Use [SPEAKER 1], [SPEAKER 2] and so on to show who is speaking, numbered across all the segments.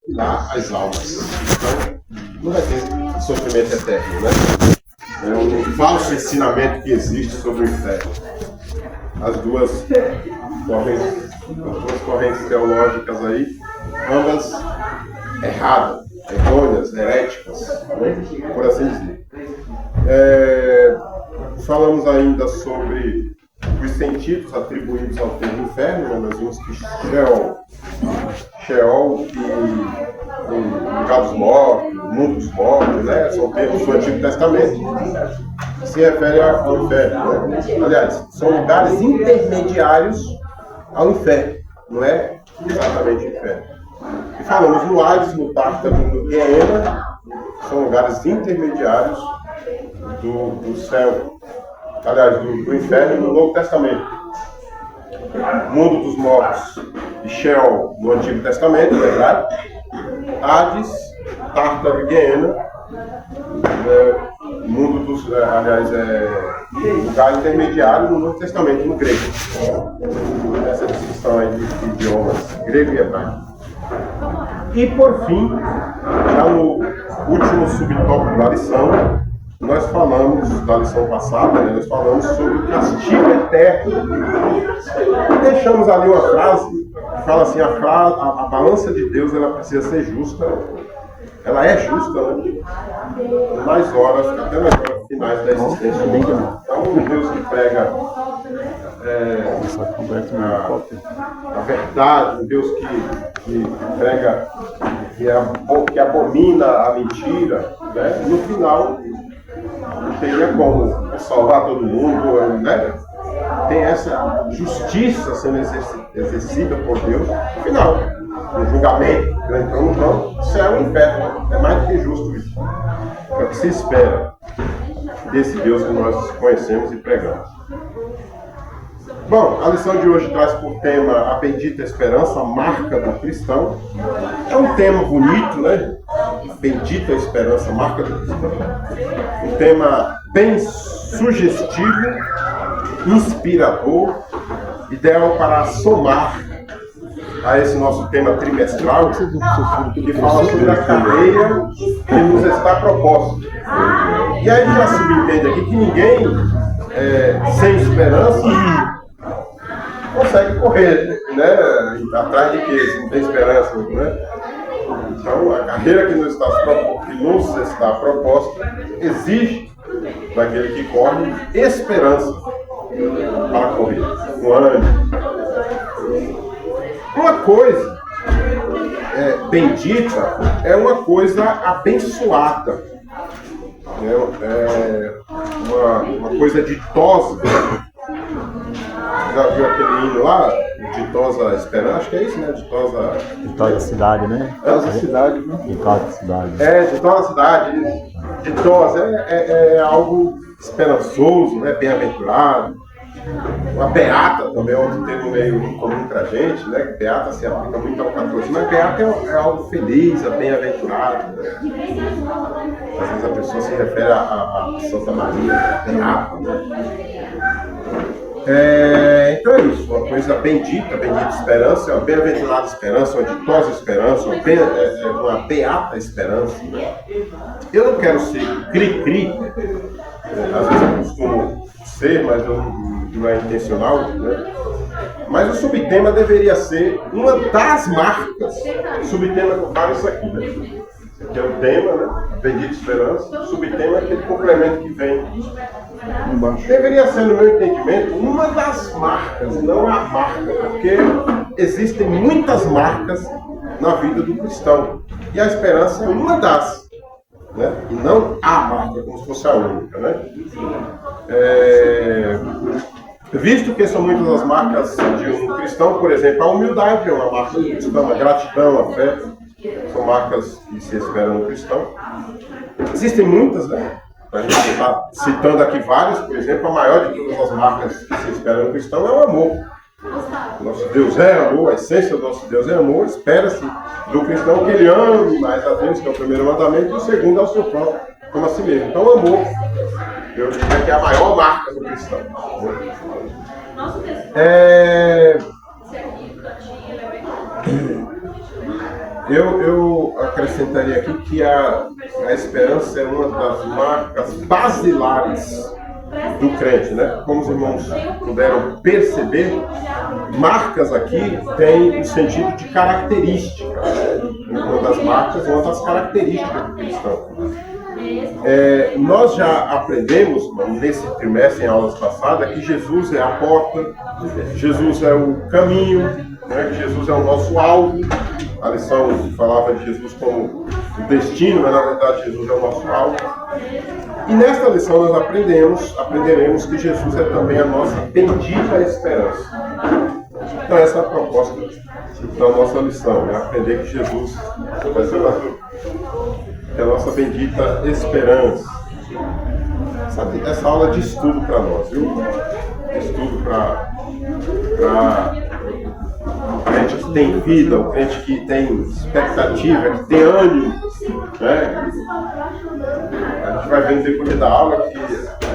[SPEAKER 1] aniquilar as almas. Então, não vai ter sofrimento eterno, né? É um falso ensinamento que existe sobre o inferno. As duas correntes teológicas aí, ambas erradas, errôneas, heréticas, né? Por assim dizer. Falamos ainda sobre os sentidos atribuídos ao termo inferno, né? Nós vimos que Sheol e lugar dos mortos, mundo dos mortos, né? São termos do Antigo Testamento, que se refere ao inferno, né? Aliás, são lugares intermediários ao inferno, não é exatamente o inferno. E falamos no Hades, no Tártaro, no Guiena, são lugares intermediários do céu, aliás, do inferno no Novo Testamento. Mundo dos mortos e Sheol no Antigo Testamento, é verdade? Hades, Tártaro e Guiena, mundo dos, lugar intermediário no Novo Testamento, no grego. Essa distinção aí de idiomas, grego e hebraico. E por fim, já no último subtópico da lição, nós falamos, da lição passada, né, nós falamos sobre o castigo eterno. E deixamos ali uma frase que fala assim, a balança de Deus ela precisa ser justa. Ela é justa, né? Nas horas, até nas horas finais da existência humana. Então, um Deus que prega a verdade, um Deus que prega, que abomina a mentira, né? No final, não teria como salvar todo mundo, né? Tem essa justiça sendo exercida por Deus no final, no julgamento, né? Então, céu e inferno, é mais do que justo isso. É o que se espera desse Deus que nós conhecemos e pregamos. Bom, a lição de hoje traz por tema a bendita esperança, a marca do cristão. É um tema bonito, né? A bendita esperança, a marca do cristão. Um tema bem sugestivo, inspirador, ideal para somar a esse nosso tema trimestral, que fala sobre a carreira que nos está proposta. E aí já subentende aqui que ninguém, sem esperança, consegue correr, né? Atrás de quê? Se não tem esperança, né? Então, a carreira que nos está proposta exige daquele que corre esperança para correr, com ânimo. Uma coisa bendita é uma coisa abençoada, uma coisa ditosa. Já viu aquele hino lá? Ditosa Esperança? Acho que é isso, né?
[SPEAKER 2] Ditosa Cidade, né?
[SPEAKER 1] Ditosa Cidade, né?
[SPEAKER 2] Ditosa Cidade.
[SPEAKER 1] Ditosa Cidade. Ditosa é algo esperançoso, né? Bem-aventurado. Uma beata também é outro termo meio comum pra gente, né? Beata se aplica muito ao católico, mas beata é algo feliz, é bem-aventurado, né? Às vezes a pessoa se refere a Santa Maria, beata, né? Então é isso, uma coisa bendita esperança, uma bem-aventurada esperança, uma ditosa esperança, uma beata esperança. Eu não quero ser cri-cri, às vezes eu costumo ser, mas não é intencional, né? Mas o subtema deveria ser uma das marcas. O subtema que eu falo é isso aqui, né? Que é o tema, né? Bendita esperança. O subtema é aquele complemento que vem embaixo. Deveria ser, no meu entendimento, uma das marcas, não a marca, porque existem muitas marcas na vida do cristão. E a esperança é uma das, né? E não a marca, como se fosse a única, né? Visto que são muitas as marcas de um cristão, por exemplo, a humildade é uma marca do cristão, a gratidão, a fé, são marcas que se esperam no cristão. Existem muitas, né? A gente está citando aqui várias, por exemplo, a maior de todas as marcas que se esperam no cristão é o amor. Nosso Deus é amor, a essência do nosso Deus é amor, espera-se do cristão que ele ame mais a Deus, que é o primeiro mandamento, e o segundo é o seu próprio, como a si mesmo. Então, o amor, eu diria que é a maior marca do cristão. Eu acrescentaria aqui que a esperança é uma das marcas basilares do crente, né? Como os irmãos puderam perceber, marcas aqui tem o sentido de característica. Uma das marcas, uma das características do cristão. Nós já aprendemos nesse trimestre, em aulas passadas, que Jesus é a porta, Jesus é o caminho, né? Que Jesus é o nosso alvo. A lição falava de Jesus como o destino, mas na verdade Jesus é o nosso alvo. E nesta lição nós aprenderemos que Jesus é também a nossa bendita esperança. Então essa é a proposta da nossa lição, né? Aprender que Jesus vai ser a nossa bendita esperança. Essa aula de estudo para nós, viu? Estudo para o crente que tem vida, o crente que tem expectativa, que tem ânimo, né? A gente vai ver no decorrer da aula que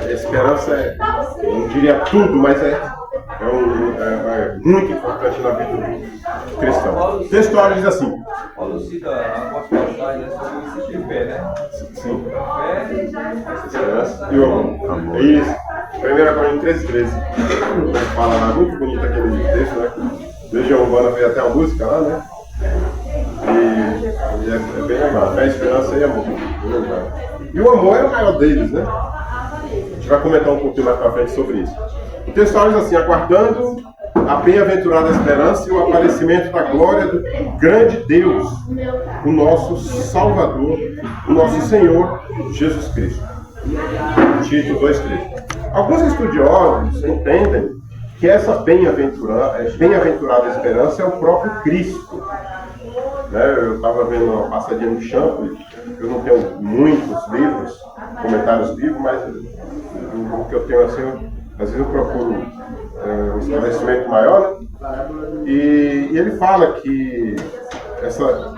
[SPEAKER 1] a esperança eu não diria tudo, mas é muito importante na vida do cristão. O textuário diz assim.
[SPEAKER 3] Paulo cita a passagem sobre o fé, né?
[SPEAKER 1] Sim.
[SPEAKER 3] Esperança
[SPEAKER 1] e o amor. É isso. 1 Coríntios 13:13. Ele fala lá, muito bonito aquele texto, né? Legião Urbana fez até a música lá, né? E é bem legal. Fé, esperança e amor. E o amor é o maior deles, né? A gente vai comentar um pouquinho mais pra frente sobre isso. O texto diz assim: aguardando a bem-aventurada esperança e o aparecimento da glória do grande Deus, o nosso Salvador, o nosso Senhor Jesus Cristo. Tito 2:3. Alguns estudiosos entendem que essa bem-aventurada esperança é o próprio Cristo. Né? Eu estava vendo uma passadinha no Champ, eu não tenho muitos livros, comentários bíblicos, mas o que eu tenho assim, às vezes eu procuro um esclarecimento maior, né? E ele fala que essa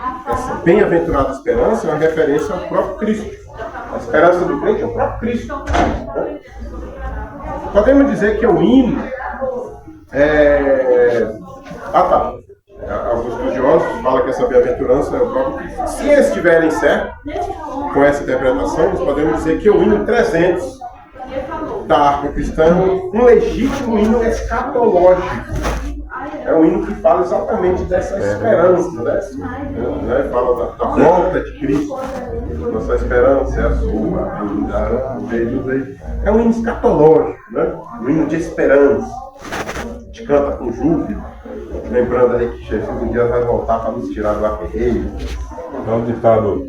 [SPEAKER 1] bem-aventurada esperança é uma referência ao próprio Cristo. A esperança do crente é o próprio Cristo. Né? Podemos dizer que o hino alguns estudiosos falam que essa bem-aventurança é o próprio Cristo. Se eles estiverem certos com essa interpretação, nós podemos dizer que o hino 300 da harpa cristã é um legítimo hino escatológico. É um hino que fala exatamente dessa esperança, né? Fala da volta de Cristo. Nossa esperança é a sua, é um hino escatológico, né? Um hino de esperança. A gente canta com júbilo, lembrando aí que Jesus um dia vai voltar para nos tirar do aperreio.
[SPEAKER 4] É um ditado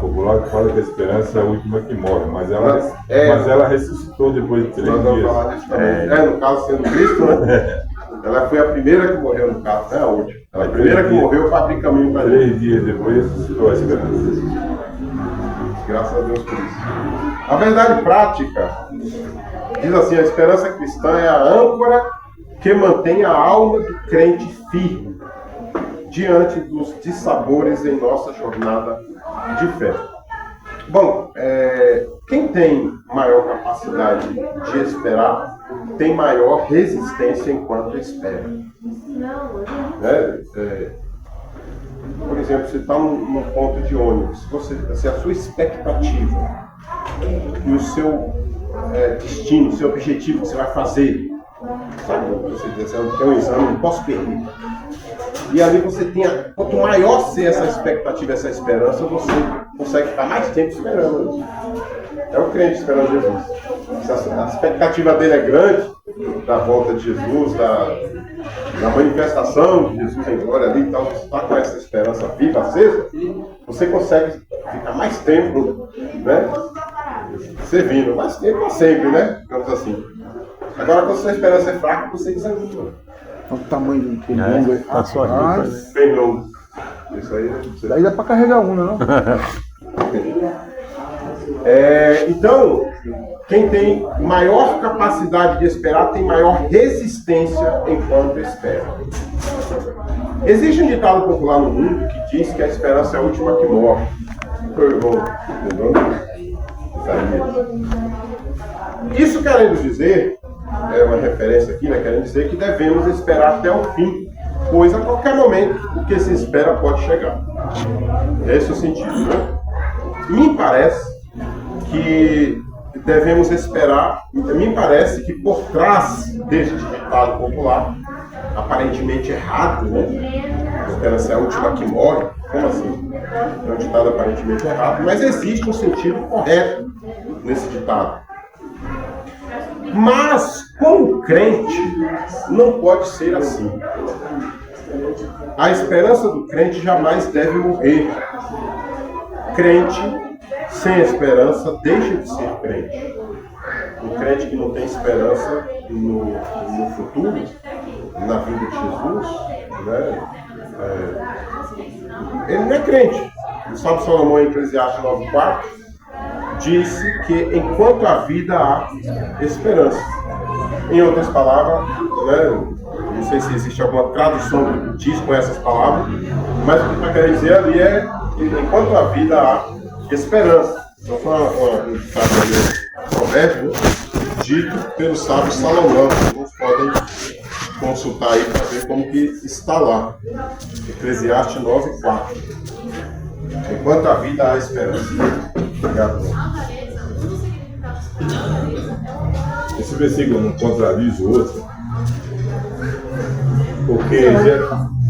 [SPEAKER 4] popular que fala que a esperança é a última que morre, mas ela ressuscitou depois de 3 dias.
[SPEAKER 1] Falar disso também. No caso sendo Cristo, né? Ela foi a primeira que morreu no caso, não é a última. Ela é a primeira que morreu para abrir caminho para gente.
[SPEAKER 4] 3 dias depois ressuscitou a esperança.
[SPEAKER 1] Graças a Deus por isso. A verdade prática diz assim: a esperança cristã é a âncora que mantém a alma do crente firme diante dos dissabores em nossa jornada de fé. Bom, quem tem maior capacidade de esperar tem maior resistência enquanto espera. Por exemplo, você está num ponto de ônibus, se a sua expectativa e o seu destino, o seu objetivo que você vai fazer, sabe? Você tem um exame, não posso perder. E ali você tem, quanto maior ser essa expectativa, essa esperança, você consegue ficar mais tempo esperando. É o crente esperando Jesus. Se a expectativa dele é grande, da volta de Jesus, da manifestação de Jesus em glória ali, então você está com essa esperança viva, acesa, você consegue ficar mais tempo, né? Servindo, mais tempo é sempre, né? Digamos assim. Agora, quando sua esperança é fraca, você desanima.
[SPEAKER 5] Olha o tamanho do pulmão.
[SPEAKER 2] Tá só aqui.
[SPEAKER 1] Bem longo. Isso aí,
[SPEAKER 5] Daí dá pra carregar uma, não?
[SPEAKER 1] Então, quem tem maior capacidade de esperar tem maior resistência enquanto espera. Existe um ditado popular no mundo que diz que a esperança é a última que morre. Isso querendo dizer, é uma referência aqui, né? Querendo dizer que devemos esperar até o fim, pois a qualquer momento o que se espera pode chegar. Esse é o sentido, né? Me parece que devemos esperar, me parece que por trás deste ditado popular, aparentemente errado, né? A esperança é a última que morre. Como assim? É um ditado aparentemente errado, mas existe um sentido correto nesse ditado. Mas, com o crente, não pode ser assim. A esperança do crente jamais deve morrer. Crente sem esperança deixa de ser crente. Um crente que não tem esperança no futuro, na vida de Jesus, né? Ele não é crente. O sábio Salomão, em Eclesiastes 9:4, disse que enquanto há vida há esperança. Em outras palavras, né, não sei se existe alguma tradução que diz com essas palavras, mas o que está querendo dizer ali é que enquanto há vida há esperança. Então foi um provérbio, né, dito pelo sábio Salomão. Vocês podem consultar aí para ver como que está lá. Eclesiastes 9:4. Enquanto há vida há esperança. Obrigado.
[SPEAKER 4] Esse versículo não contradiz o outro, porque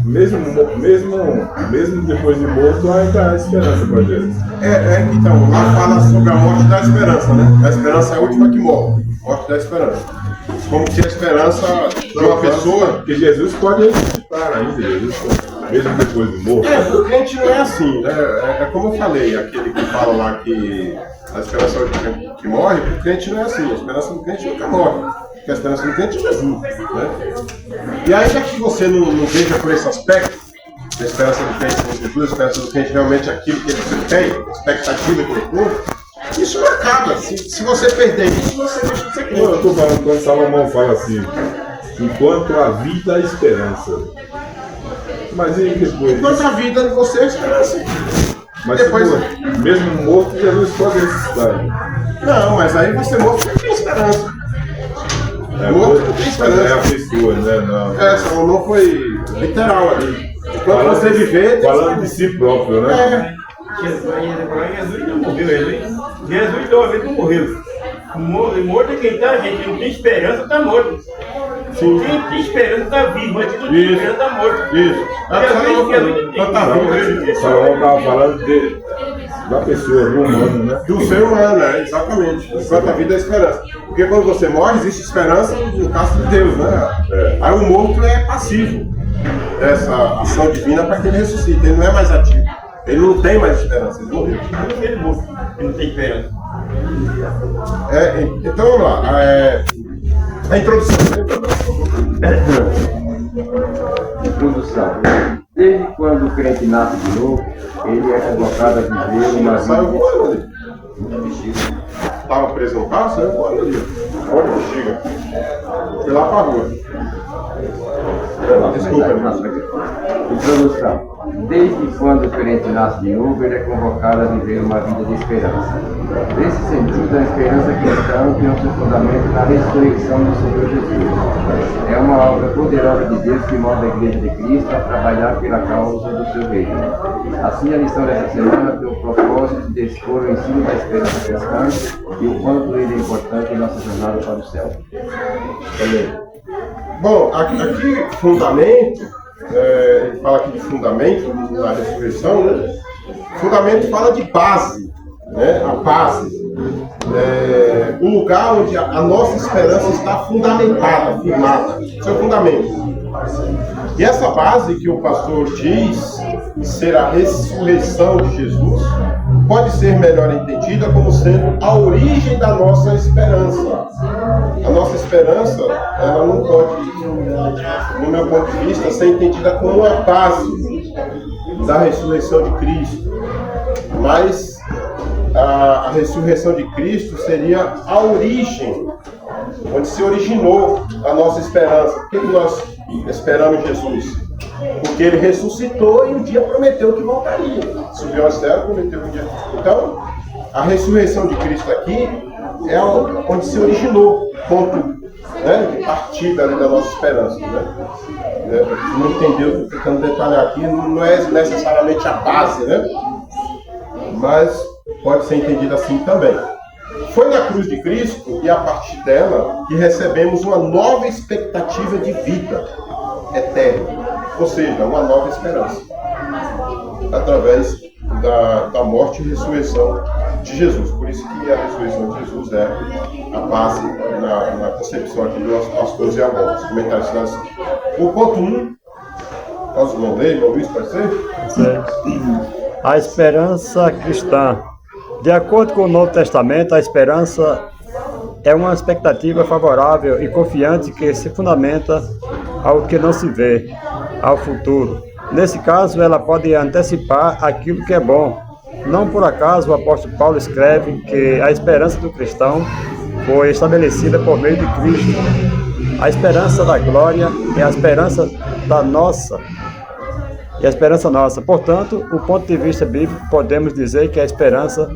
[SPEAKER 4] mesmo depois de morto ainda há esperança para Deus.
[SPEAKER 1] Então, lá fala sobre a morte da esperança, né? A esperança é a última que morre. Morte da esperança. Como que a esperança de uma pessoa...
[SPEAKER 4] Que Jesus pode ressuscitar ainda, mesmo depois de morto.
[SPEAKER 1] O crente não é assim, né? É como eu falei, aquele que fala lá que a esperança é a última que morre, o crente não é assim. A esperança do crente nunca morre. Porque a esperança do crente é Jesus, né? E ainda que você não veja por esse aspecto, a esperança do crente com Jesus, a esperança do crente realmente é aquilo que ele tem, a expectativa que ele tem, isso não acaba. Se você perder isso, você deixa de ser crente.
[SPEAKER 4] Eu estou falando quando Salomão fala assim, enquanto a vida há esperança. Mas e depois?
[SPEAKER 1] Enquanto a vida de você é esperança.
[SPEAKER 4] Mas
[SPEAKER 1] depois...
[SPEAKER 4] mesmo morto, Jesus pode ressuscitar.
[SPEAKER 1] Não, mas aí você morto não tem esperança. Morto não tem esperança.
[SPEAKER 4] É a pessoa, né? Não.
[SPEAKER 1] Salomão foi literal ali. Enquanto você viver...
[SPEAKER 4] Falando de si próprio, né?
[SPEAKER 3] Jesus não morreu, Jesus de uma vez não morreu. Morto é quem está, gente. Não tem esperança, está morto.
[SPEAKER 1] Sim.
[SPEAKER 3] Quem tem esperança está vivo, mas quem não tem esperança está morto.
[SPEAKER 1] Isso.
[SPEAKER 4] Salomão estava falando da pessoa, do humano, né?
[SPEAKER 1] Do ser humano, exatamente. Enquanto a vida é esperança. Porque quando você morre, existe esperança no caso de Deus, né? Aí o morto é passivo dessa ação divina para que ele ressuscite. Ele não é mais ativo. Ele não tem mais esperança, ele morreu.
[SPEAKER 3] Ele morreu, ele não tem esperança.
[SPEAKER 1] Então vamos lá. A introdução.
[SPEAKER 6] Introdução. Desde quando o crente nasce de novo, ele é convocado a viver uma vida.
[SPEAKER 1] Saiu voando ali. Estava preso no carro, saiu voando ali. Olha o bexiga. Foi lá para a rua. Desculpa.
[SPEAKER 6] Introdução. Desde quando o crente nasce de novo, ele é convocado a viver uma vida de esperança. Nesse sentido, a esperança cristã tem o seu fundamento na ressurreição do Senhor Jesus. É uma obra poderosa de Deus que move a Igreja de Cristo a trabalhar pela causa do seu reino. Assim, a lição dessa semana tem o propósito de expor o ensino da esperança cristã e o quanto ele é importante em nossa jornada para o céu.
[SPEAKER 1] Bom, aqui fundamento... ele fala aqui de fundamento na ressurreição, né? Fundamento fala de base, né? A base, o lugar onde a nossa esperança está fundamentada, firmada, seu fundamento. E essa base que o pastor diz ser a ressurreição de Jesus pode ser melhor entendida como sendo a origem da nossa esperança. A nossa esperança, ela não pode, no meu ponto de vista, ser entendida como a base da ressurreição de Cristo. Mas a ressurreição de Cristo seria a origem, onde se originou a nossa esperança. Por que nós esperamos Jesus? Porque ele ressuscitou e um dia prometeu que voltaria. Subiu ao céu e prometeu um dia. Então, a ressurreição de Cristo aqui é onde se originou, ponto né, de partida ali da nossa esperança. Né? Não entendeu, estou tentando detalhar aqui, não é necessariamente a base, né? Mas pode ser entendido assim também. Foi na cruz de Cristo e a partir dela que recebemos uma nova expectativa de vida eterna, ou seja, uma nova esperança, através da morte e ressurreição de Jesus. Por isso que a ressurreição de Jesus é a base na concepção aqui dos nossos pastores e avós, comentaristas. O ponto 1, posso não ler, irmão Luiz, pode ser?
[SPEAKER 2] A esperança cristã. De acordo com o Novo Testamento, a esperança é uma expectativa favorável e confiante que se fundamenta ao que não se vê, ao futuro. Nesse caso, ela pode antecipar aquilo que é bom. Não por acaso o apóstolo Paulo escreve que a esperança do cristão foi estabelecida por meio de Cristo. A esperança da glória é a esperança da nossa. E a esperança nossa. Portanto, do ponto de vista bíblico, podemos dizer que a esperança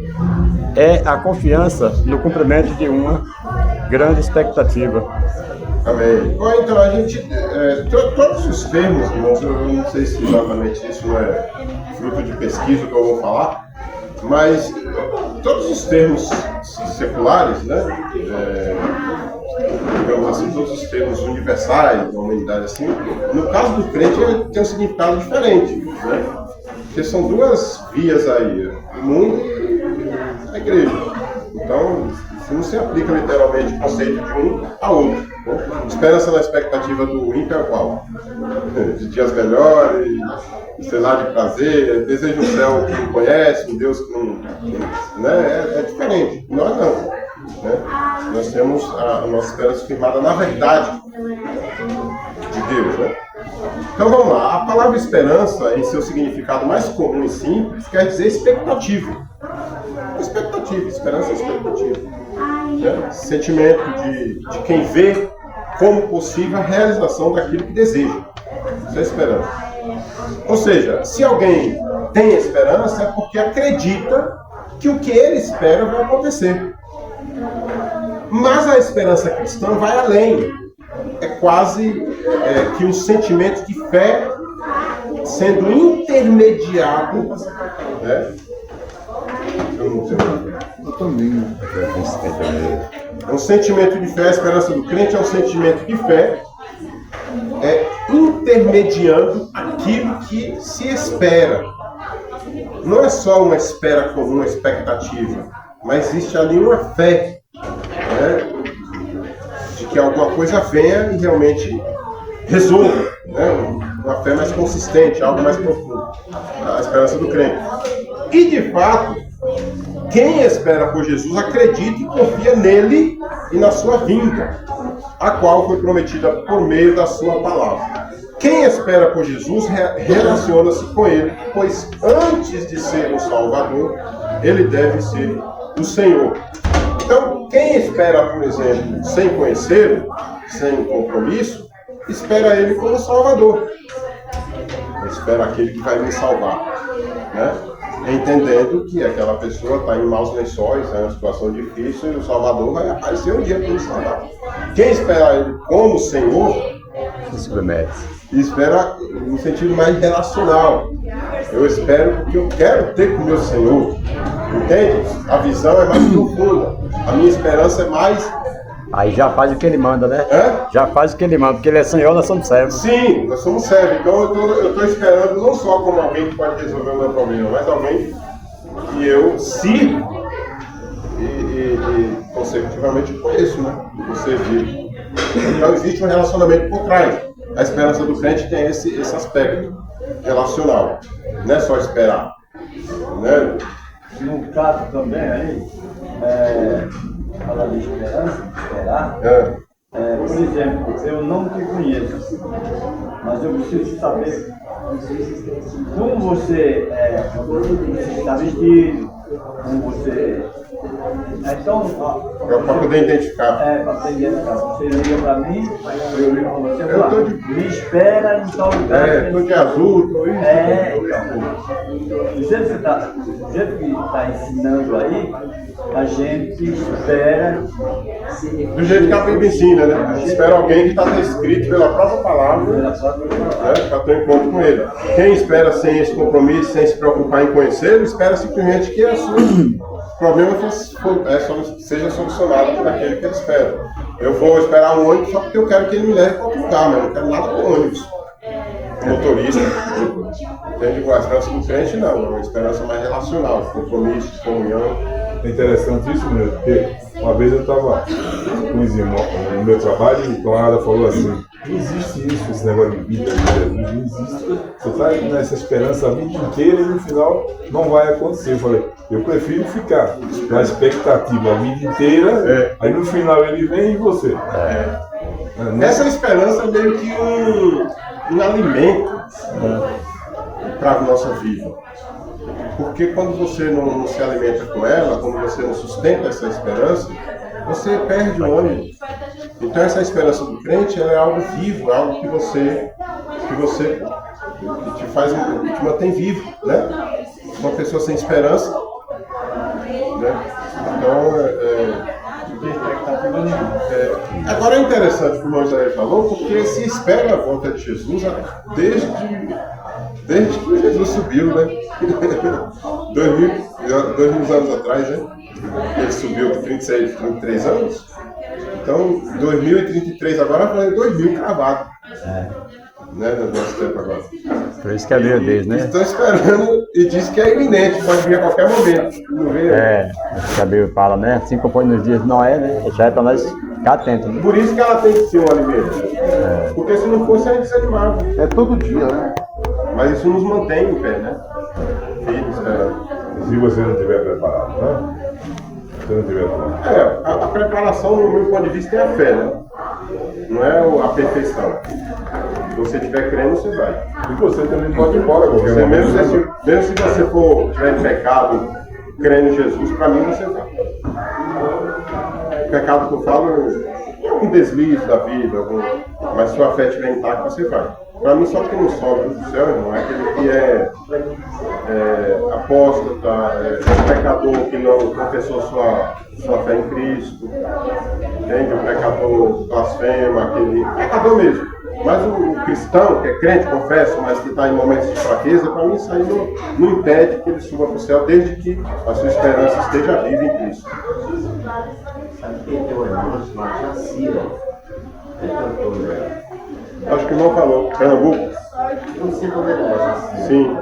[SPEAKER 2] é a confiança no cumprimento de uma grande expectativa.
[SPEAKER 1] Amém. Bom, então, a gente, todos os termos, irmãos, eu não sei se exatamente isso não é fruto de pesquisa que eu vou falar, mas todos os termos seculares, né, digamos assim, todos os termos universais da humanidade, assim, no caso do crente, ele tem um significado diferente, né? Porque são duas vias aí, o mundo e a igreja. Então, isso não se aplica literalmente o conceito de um a outro. Né? Esperança na expectativa do ímpio é qual? De dias melhores, sei lá, de prazer, desejo um céu que não conhece, um Deus que não... né? É diferente, nós não. Né? Nós temos a nossa esperança firmada na verdade de Deus. Né? Então vamos lá, a palavra esperança, em seu significado mais comum e simples, quer dizer expectativa. Expectativa, esperança é expectativa. Né? Sentimento de quem vê como possível a realização daquilo que deseja. Isso é esperança. Ou seja, se alguém tem esperança é porque acredita que o que ele espera vai acontecer. Mas a esperança cristã vai além. É quase que um sentimento de fé sendo intermediado, né?
[SPEAKER 5] Eu também.
[SPEAKER 1] Um sentimento de fé, a esperança do crente é um sentimento de fé intermediando aquilo que se espera. Não é só uma espera comum, uma expectativa, mas existe ali uma fé, né, de que alguma coisa venha e realmente resolva, né, uma fé mais consistente, algo mais profundo, a esperança do crente. E de fato, quem espera por Jesus acredita e confia nele e na sua vinda, a qual foi prometida por meio da sua palavra. Quem espera por Jesus relaciona-se com ele, pois antes de ser o Salvador, ele deve ser o Senhor. Então, quem espera, por exemplo, sem conhecê-lo, sem compromisso, espera ele como Salvador. Espera aquele que vai me salvar, né? Entendendo que aquela pessoa está em maus lençóis, é uma situação difícil, e o Salvador vai aparecer um dia para me salvar. Quem espera ele como Senhor, espera no sentido mais relacional. Eu espero porque eu quero ter com o meu Senhor. Entende? A visão é mais profunda. A minha esperança é mais...
[SPEAKER 2] Aí já faz o que ele manda, né? Já faz o que ele manda, porque ele é Senhor, nós somos servos.
[SPEAKER 1] Sim, nós somos servos. Então eu estou esperando não só como alguém que pode resolver o meu problema, mas alguém que eu sirvo e consecutivamente conheço, né? Você vive. Então existe um relacionamento por trás. A esperança do crente tem esse aspecto relacional. Não é só esperar. Né?
[SPEAKER 7] No caso também aí, falar de esperança, esperar. Por exemplo, eu não te conheço, mas eu preciso saber como você está vestido, como você Então,
[SPEAKER 1] Para poder identificar.
[SPEAKER 7] para poder identificar. Você liga para mim, eu ligo para você.
[SPEAKER 1] Eu tô de...
[SPEAKER 7] Me espera em tal lugar.
[SPEAKER 1] Tô de azul, tô isso.
[SPEAKER 7] Então. Do jeito que está ensinando aí, a gente espera.
[SPEAKER 1] Do jeito que a Bíblia ensina, né? A gente espera alguém que está descrito pela própria palavra, para ter um encontro com ele. Quem espera sem esse compromisso, sem se preocupar em conhecê-lo, espera simplesmente que o problema seja solucionado por aquele que ele espera. Eu vou esperar um ônibus só porque eu quero que ele me leve para outro lugar, mas eu não quero nada com o ônibus. Motorista, entende? Com a esperança do crente, não. É uma esperança mais relacional, compromisso, comunhão.
[SPEAKER 4] É interessante isso, né? Porque uma vez eu estava com os irmãos no meu trabalho e o camarada falou assim: não existe isso, esse negócio de vida, não existe. Você está nessa esperança a vida inteira e no final não vai acontecer. Eu falei, eu prefiro ficar na expectativa a vida inteira, aí no final ele vem e você.
[SPEAKER 1] Essa esperança é meio que um alimento para a nossa vida. Porque quando você não se alimenta com ela, quando você não sustenta essa esperança, você perde o ânimo. Então essa esperança do crente, ela é algo vivo, é algo que te mantém vivo, né? Uma pessoa sem esperança, né? Então agora é interessante o que o irmão Israel falou, porque se espera a volta de Jesus desde que Jesus subiu, né? 2000 anos atrás, né? Ele subiu com 33 anos. Então, 2033 agora vai fazer 2000 cravado. Né? No nosso tempo agora.
[SPEAKER 2] Por isso que é meio deles, né?
[SPEAKER 1] Estão esperando e diz que é iminente, pode vir a qualquer momento. Não vê?
[SPEAKER 2] Que a Bíblia fala, né? Assim como foi nos dias de Noé, né? Já é para nós ficar atentos, né?
[SPEAKER 1] Por isso que ela tem que ser um alimento. Porque se não fosse, a gente desanimava.
[SPEAKER 5] É todo dia, né?
[SPEAKER 1] Mas isso nos mantém em pé, né? Firme, esperando.
[SPEAKER 4] Se você não estiver preparado, né? Se você não estiver preparado.
[SPEAKER 1] A preparação, no meu ponto de vista, é a fé, né? Não é a perfeição. Se você estiver crendo, você vai.
[SPEAKER 4] E você também pode ir embora qualquer
[SPEAKER 1] Você,
[SPEAKER 4] momento.
[SPEAKER 1] mesmo se você for tiver em pecado, crendo em Jesus, para mim você vai. O pecado que eu falo é algum deslize da vida, mas se sua fé estiver intacta, você vai. Para mim, só que não sobe do céu, irmão, é aquele que é apóstata, pecador que não confessou sua fé em Cristo, entende? O pecador blasfema, aquele pecador mesmo. Mas o cristão, que é crente, confessa, mas que está em momentos de fraqueza, para mim isso aí não impede que ele suba para o céu, desde que a sua esperança esteja viva em Cristo.
[SPEAKER 8] Sabe quem tem o irmão chamado Jacira? É cantor, né?
[SPEAKER 1] Acho que não falou. Pernambuco?
[SPEAKER 8] Eu não sei como ele é, Jacira.
[SPEAKER 1] Sim.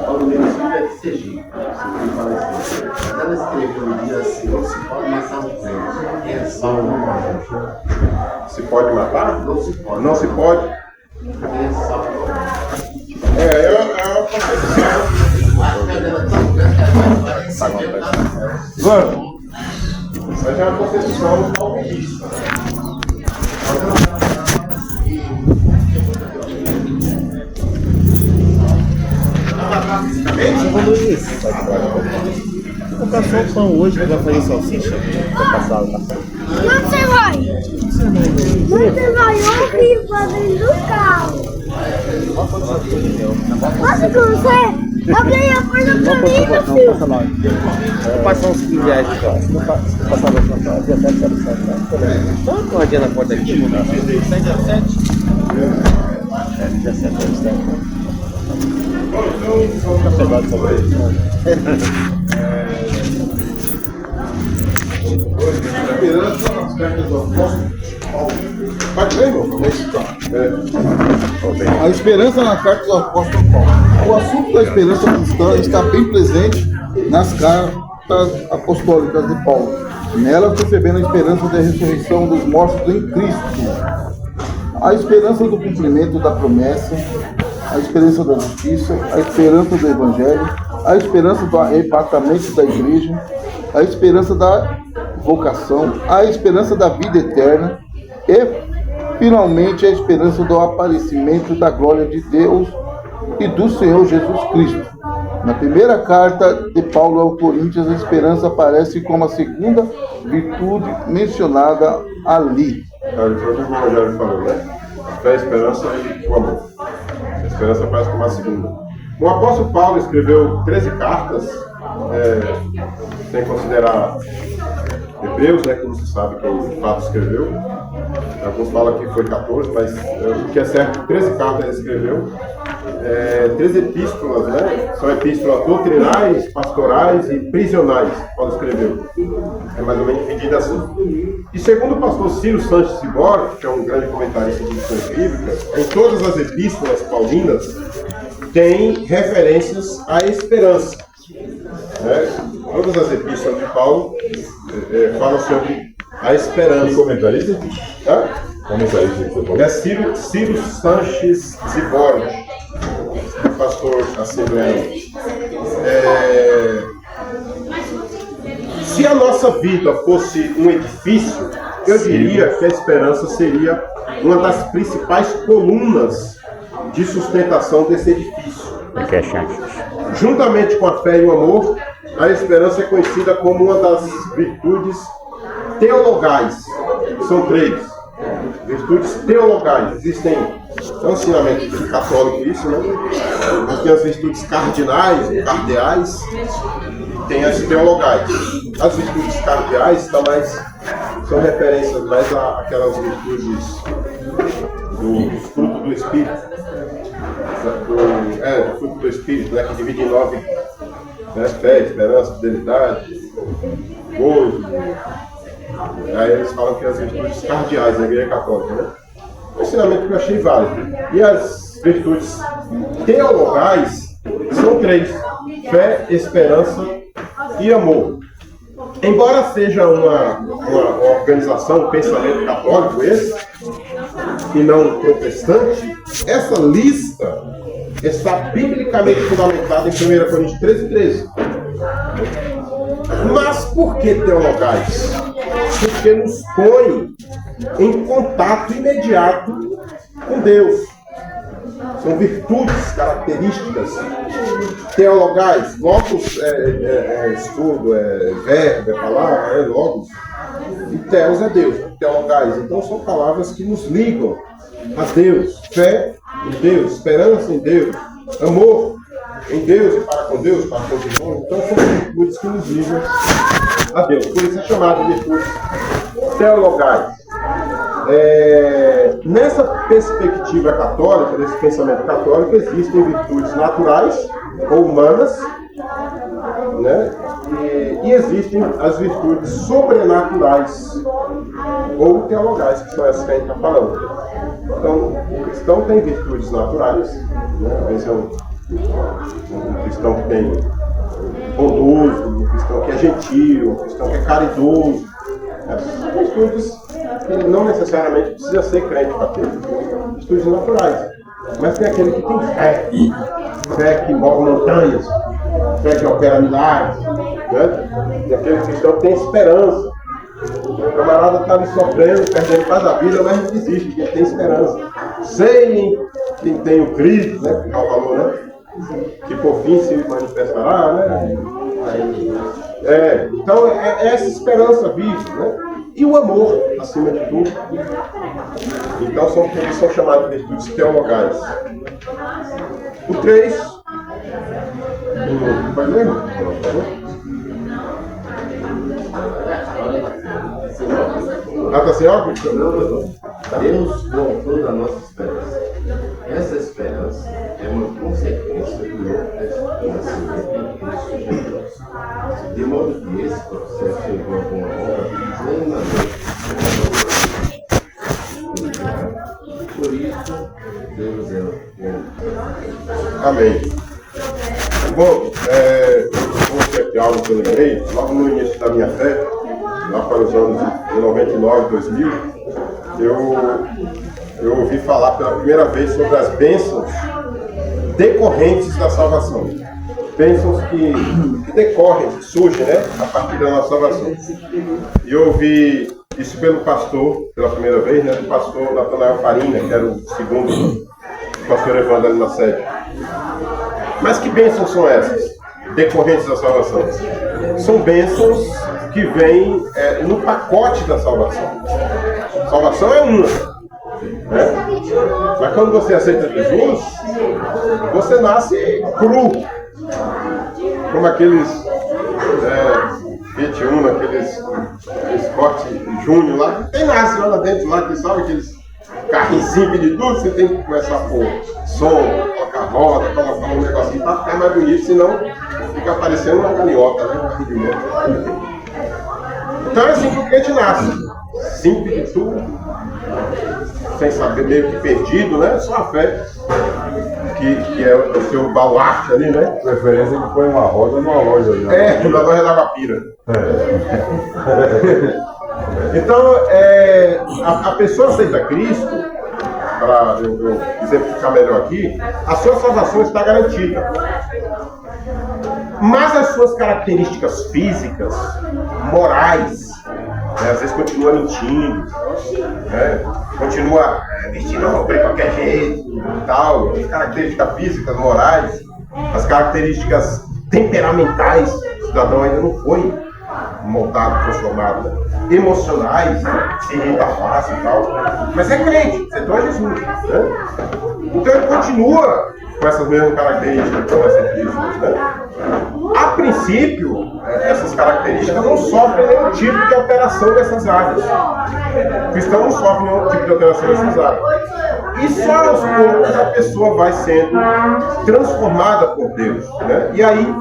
[SPEAKER 8] Paulo Mendes é de Sergipe. Ele fala assim: ela escreveu um dia assim: não se pode matar um crente. Quem é salvo não morre.
[SPEAKER 1] Se pode matar?
[SPEAKER 8] Não se pode.
[SPEAKER 1] Não se pode?
[SPEAKER 8] Quem é salvo não morre.
[SPEAKER 1] É uma concepção.
[SPEAKER 8] A fé dela é tão grande que ela vai receber nada.
[SPEAKER 4] Vamos!
[SPEAKER 1] Mas é uma concepção calvinista.
[SPEAKER 9] Segundo isso, vou comprar só o pão hoje que vai fazer salsicha. Vai passar lá.
[SPEAKER 10] Onde você vai? Você vai ouvir pra dentro do carro. Posso com você? Abre a porta pra mim, meu filho.
[SPEAKER 9] Vou passar uns 15 reais de casa. Se não passar na sua casa, dia 7, 7, 7. Quanto uma dia na porta aqui? 17. É, 17 anos. Fica pesado essa vez.
[SPEAKER 1] Esperança nas cartas do apóstolo Paulo. Pode ver, irmão?
[SPEAKER 5] A esperança na carta do apóstolo Paulo. O assunto da esperança cristã está bem presente nas cartas apostólicas de Paulo. Nelas percebendo a esperança da ressurreição dos mortos em Cristo, a esperança do cumprimento da promessa, a esperança da justiça, a esperança do evangelho, a esperança do arrebatamento da igreja, a esperança da vocação, a esperança da vida eterna e, finalmente, a esperança do aparecimento da glória de Deus e do Senhor Jesus Cristo. Na primeira carta de Paulo ao Coríntios, a esperança aparece como a segunda virtude mencionada ali.
[SPEAKER 1] Foi o que o Rogério falou, né? A fé, a esperança e o amor. A esperança aparece como a segunda. O apóstolo Paulo escreveu 13 cartas, sem considerar Hebreus, né, que não se sabe quem de fato escreveu. Alguns falam que foi 14, mas o que é certo, 13 cartas ele escreveu. 13 epístolas, né? São epístolas doutrinais, pastorais e prisionais, Paulo escreveu. É mais ou menos dividido assim. E segundo o pastor Ciro Sanches Cibor, que é um grande comentarista de lições bíblicas, em todas as epístolas paulinas tem referências à esperança. Né? Todas as epístolas de Paulo falam sobre a esperança.
[SPEAKER 4] Que comentarista? Comentarista que você falou?
[SPEAKER 1] É Ciro Sanches Cibor, pastor assembleano. Se a nossa vida fosse um edifício, eu diria que a esperança seria uma das principais colunas de sustentação desse edifício. Juntamente com a fé e o amor, a esperança é conhecida como uma das virtudes teologais. São 3 virtudes teologais. Existem um ensinamento católico isso, né? Tem as virtudes cardinais, cardeais, e tem as teologais. As virtudes cardeais são referências mais àquelas virtudes do fruto do Espírito. Do fruto do Espírito, né? Que divide em 9, né? Fé, esperança, fidelidade, gozo. Aí eles falam que as virtudes cardeais da Igreja Católica, né? Um ensinamento que eu achei válido. E as virtudes teologais são 3: fé, esperança e amor. Embora seja uma organização, um pensamento católico esse, e não protestante, essa lista está biblicamente fundamentada em 1 Coríntios 13:13. Mas por que teologais? Porque nos põe em contato imediato com Deus. São virtudes, características teologais. Logos estudo, verbo, palavra, logos. E teos é Deus, teologais. Então são palavras que nos ligam a Deus. Fé em Deus, esperança em Deus, amor em Deus e para com Deus, para com os irmãos. Então são virtudes que nos ligam a Deus. Por isso é chamado de virtudes teologais. Nessa perspectiva católica, nesse pensamento católico, existem virtudes naturais ou humanas, né? E existem as virtudes sobrenaturais ou teologais, que são essas que a gente está falando. Então, o cristão tem virtudes naturais, né? Às vezes é um cristão que tem bondoso, um cristão que é gentil, um cristão que é caridoso. Essas virtudes que não necessariamente precisa ser crente para ter. Virtudes naturais. Mas tem aquele que tem fé que move montanhas, fé que opera milagres, né? Tem aquele cristão que tem esperança. O camarada está ali sofrendo, perdendo quase a vida, mas não desiste, porque tem esperança. Sei quem tem o Cristo, né? Que é o valor, né? Que por fim se manifestará, né? Então é essa esperança vive, né? E o amor, acima de tudo. Então eles são chamados de virtudes teologais. O 3. Vai ler? Tá sem óculos?
[SPEAKER 8] Deus voltou da nossa esperança. Essa esperança é uma consequência do novo nascimento em Cristo Jesus. De modo que esse processo chegou a uma obra plenamente. Por isso, Deus é bom.
[SPEAKER 1] Amém. Bom, vou dizer aqui algo que eu lembrei, logo no início da minha fé, lá para os anos de 99, 2000, eu ouvi falar pela primeira vez sobre as bênçãos decorrentes da salvação. Bênçãos que decorrem, que surgem, né, a partir da nossa salvação. E eu ouvi isso pelo pastor, pela primeira vez, né, do pastor Natanael Farina, que era o segundo pastor Evandro ali na sede. Mas que bênçãos são essas? decorrentes da salvação? São bênçãos que vêm no pacote da salvação. Salvação é uma. Né? Mas quando você aceita Jesus, você nasce cru. Como aqueles 21, aqueles corte júnior lá, quem nasce lá dentro, lá, que sabe aqueles carrinhos de tudo, você tem que começar a pôr som, colocar roda, colocar um negocinho para ficar mais bonito, senão fica parecendo uma galinhota, né? Então é assim que o crente nasce, simples de tudo, sem saber, meio que perdido, né? Só a fé, que é o seu baluarte ali, né?
[SPEAKER 4] Preferência que põe uma roda numa loja. Né?
[SPEAKER 1] Na loja da Guapira. Então, a pessoa aceita Cristo, para eu exemplificar melhor aqui, a sua salvação está garantida. Mas as suas características físicas, morais, né, às vezes continua mentindo, né, continua vestindo roupa de qualquer jeito e tal, as características físicas, morais, as características temperamentais, o cidadão ainda não foi moldado, transformado, né? Emocionais, se irrita fácil e tal, mas é crente, aceitou a Jesus, né? Então ele continua com essas mesmas características que vai ser Jesus, né? A princípio, essas características não sofrem nenhum tipo de alteração dessas áreas. O cristão não sofre nenhum tipo de alteração dessas áreas. E só aos poucos a pessoa vai sendo transformada por Deus, né? E aí,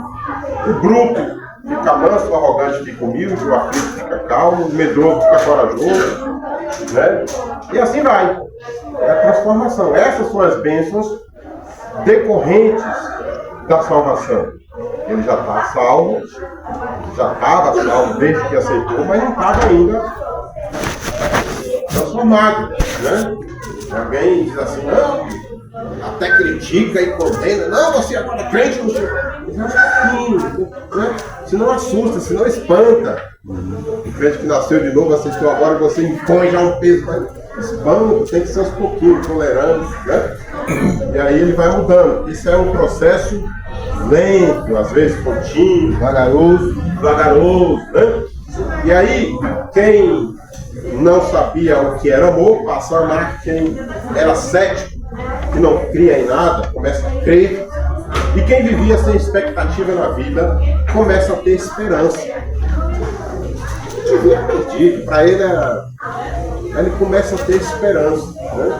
[SPEAKER 1] o bruto fica manso, o arrogante fica humilde, o aflito fica calmo, o medroso fica corajoso, né? E assim vai. É a transformação. Essas são as bênçãos decorrentes da salvação. Ele já está salvo, já estava salvo desde que aceitou, mas não estava ainda transformado, né? Alguém diz assim, não, até critica e condena, não, você agora é crente, não sei. Né? Se não assusta, se não espanta. O crente que nasceu de novo, aceitou agora, você impõe já um peso, espanta, tem que ser aos pouquinhos, tolerante, né? E aí ele vai mudando. Isso é um processo lento, às vezes contínuo, vagaroso, né? E aí, quem não sabia o que era amor, passa a amar. Quem era cético, que não cria em nada, começa a crer. E quem vivia sem expectativa na vida, começa a ter esperança. Vivia perdido, para ele ele começa a ter esperança, né?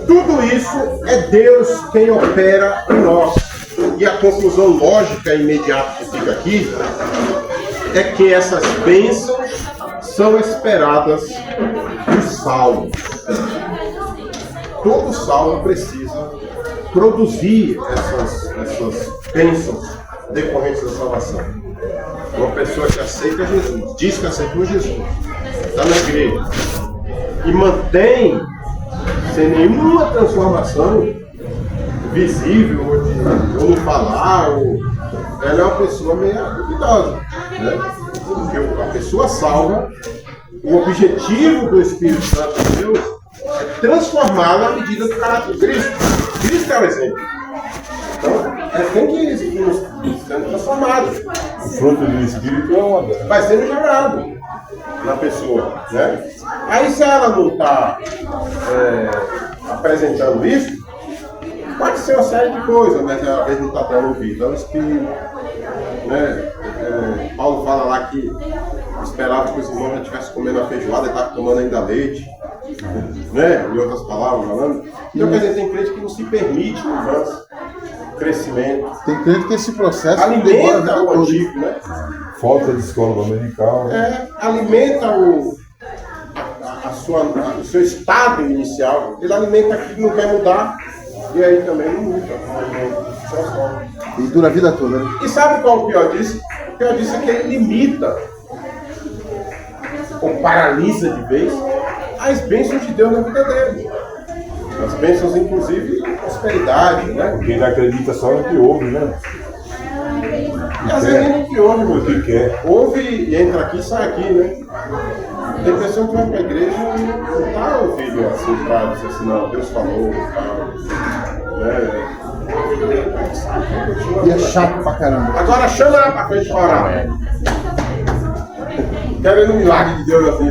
[SPEAKER 1] Tudo isso é Deus quem opera em nós. E a conclusão lógica e imediata que fica aqui é que essas bênçãos são esperadas dos salvos. Todo salvo precisa produzir essas bênçãos decorrentes da salvação. Uma pessoa que aceita Jesus, diz que aceitou Jesus, está na igreja e mantém sem nenhuma transformação visível ou no falar, ela é uma pessoa meio duvidosa, né? Porque a pessoa salva, o objetivo do Espírito Santo de Deus é transformá-la à medida do caráter de Cristo. Cristo é o exemplo. Então, ele tem que ir sendo transformado.
[SPEAKER 4] O fruto do Espírito é uma delas.
[SPEAKER 1] Vai sendo gerado na pessoa, né? Aí se ela não está apresentando isso, pode ser uma série de coisas, mas às vezes não está dando ouvido ao Espírito, né? Paulo fala lá que esperava que os irmãos já estivessem comendo a feijoada e estavam tomando ainda leite, né? Em outras palavras falando. Então, quer dizer, tem crente que não se permite mudança, crescimento.
[SPEAKER 5] Tem crente que esse processo
[SPEAKER 1] alimenta o antigo, né?
[SPEAKER 4] Falta de escola dominical.
[SPEAKER 1] Alimenta o seu estado inicial. Ele alimenta aquilo que não quer mudar e aí também não muda.
[SPEAKER 5] E dura a vida toda, né?
[SPEAKER 1] E sabe qual é o pior disso? O pior disso é que ele limita ou paralisa de vez as bênçãos de Deus na vida dele. As bênçãos, inclusive, prosperidade, né?
[SPEAKER 4] Quem não acredita só no que ouve, né?
[SPEAKER 1] E às vezes nem no que ouve, meu
[SPEAKER 4] O que quer.
[SPEAKER 1] ouve e entra aqui e sai aqui, né? Tem pessoa que vai para a igreja e não está ouvindo assim para dizer assim, não, Deus falou, tal, né?
[SPEAKER 5] E é chato pra caramba.
[SPEAKER 1] Agora chama ela pra frente pra orar. Querendo um milagre de Deus assim.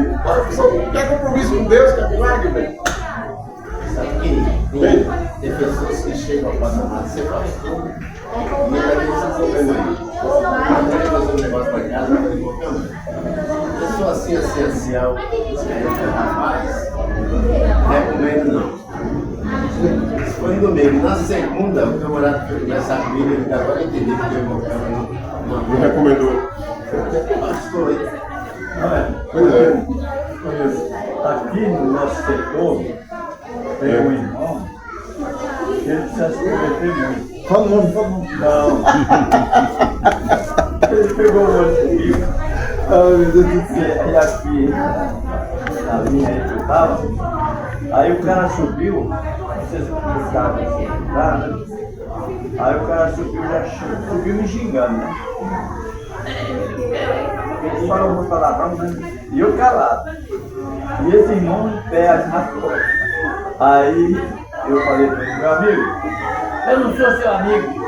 [SPEAKER 1] Você quer compromisso com Deus, quer milagre, velho?
[SPEAKER 8] Sabe que tem pessoas que chegam ao patamar de ser pastor e ainda tem esse problema aí. Quando ele fazer um negócio pra casa, ele voltando. Eu sou assim, rapaz, recomendo não. Se foi no domingo, na segunda, o camarada foi começar a Bíblia, ele agora entendeu que eu
[SPEAKER 1] Não recomendou.
[SPEAKER 8] pastor aí.
[SPEAKER 1] Pois é.
[SPEAKER 7] Aqui no nosso setor, tem um irmão que ele precisa se converter muito.
[SPEAKER 5] Fala o nome.
[SPEAKER 7] Não. Ele pegou o olho comigo.
[SPEAKER 5] Ai, meu Deus do céu.
[SPEAKER 7] E aqui, na linha aí que eu tava, aí o cara subiu, não sei se o cara tá, né? Aí o cara subiu, já subiu me xingando, né? Ele falou muito palavrão, e eu calado. E esse irmão em pé, assim, nas costas. Aí eu falei para ele, meu amigo, eu não sou seu amigo.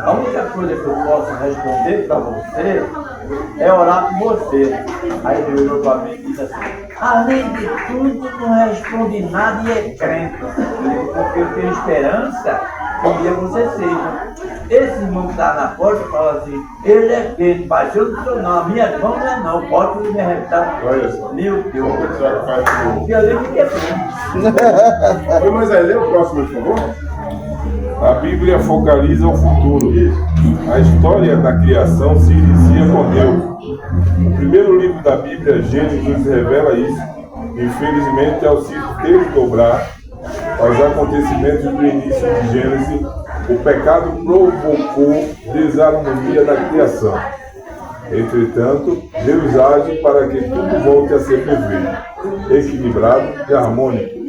[SPEAKER 7] A única coisa que eu posso responder para você é orar por você. Aí ele olhou para mim e disse assim, além de tudo, não responde nada e é crente. Porque eu tenho esperança que um dia você seja. Esse irmão que está na porta fala assim, ele é crente, mas eu não sou não, a minha mão não é não, pode me arrebentar.
[SPEAKER 1] Olha só.
[SPEAKER 7] Meu Deus.
[SPEAKER 1] Faz
[SPEAKER 7] E ali fica crente.
[SPEAKER 1] Oi, mas aí, lê o próximo, por favor.
[SPEAKER 4] A Bíblia focaliza o futuro. A história da criação se inicia com Deus. O primeiro livro da Bíblia, Gênesis, nos revela isso. Infelizmente, ao se desdobrar aos acontecimentos do início de Gênesis, o pecado provocou desarmonia da criação. Entretanto, Deus age para que tudo volte a ser perfeito, equilibrado e harmônico.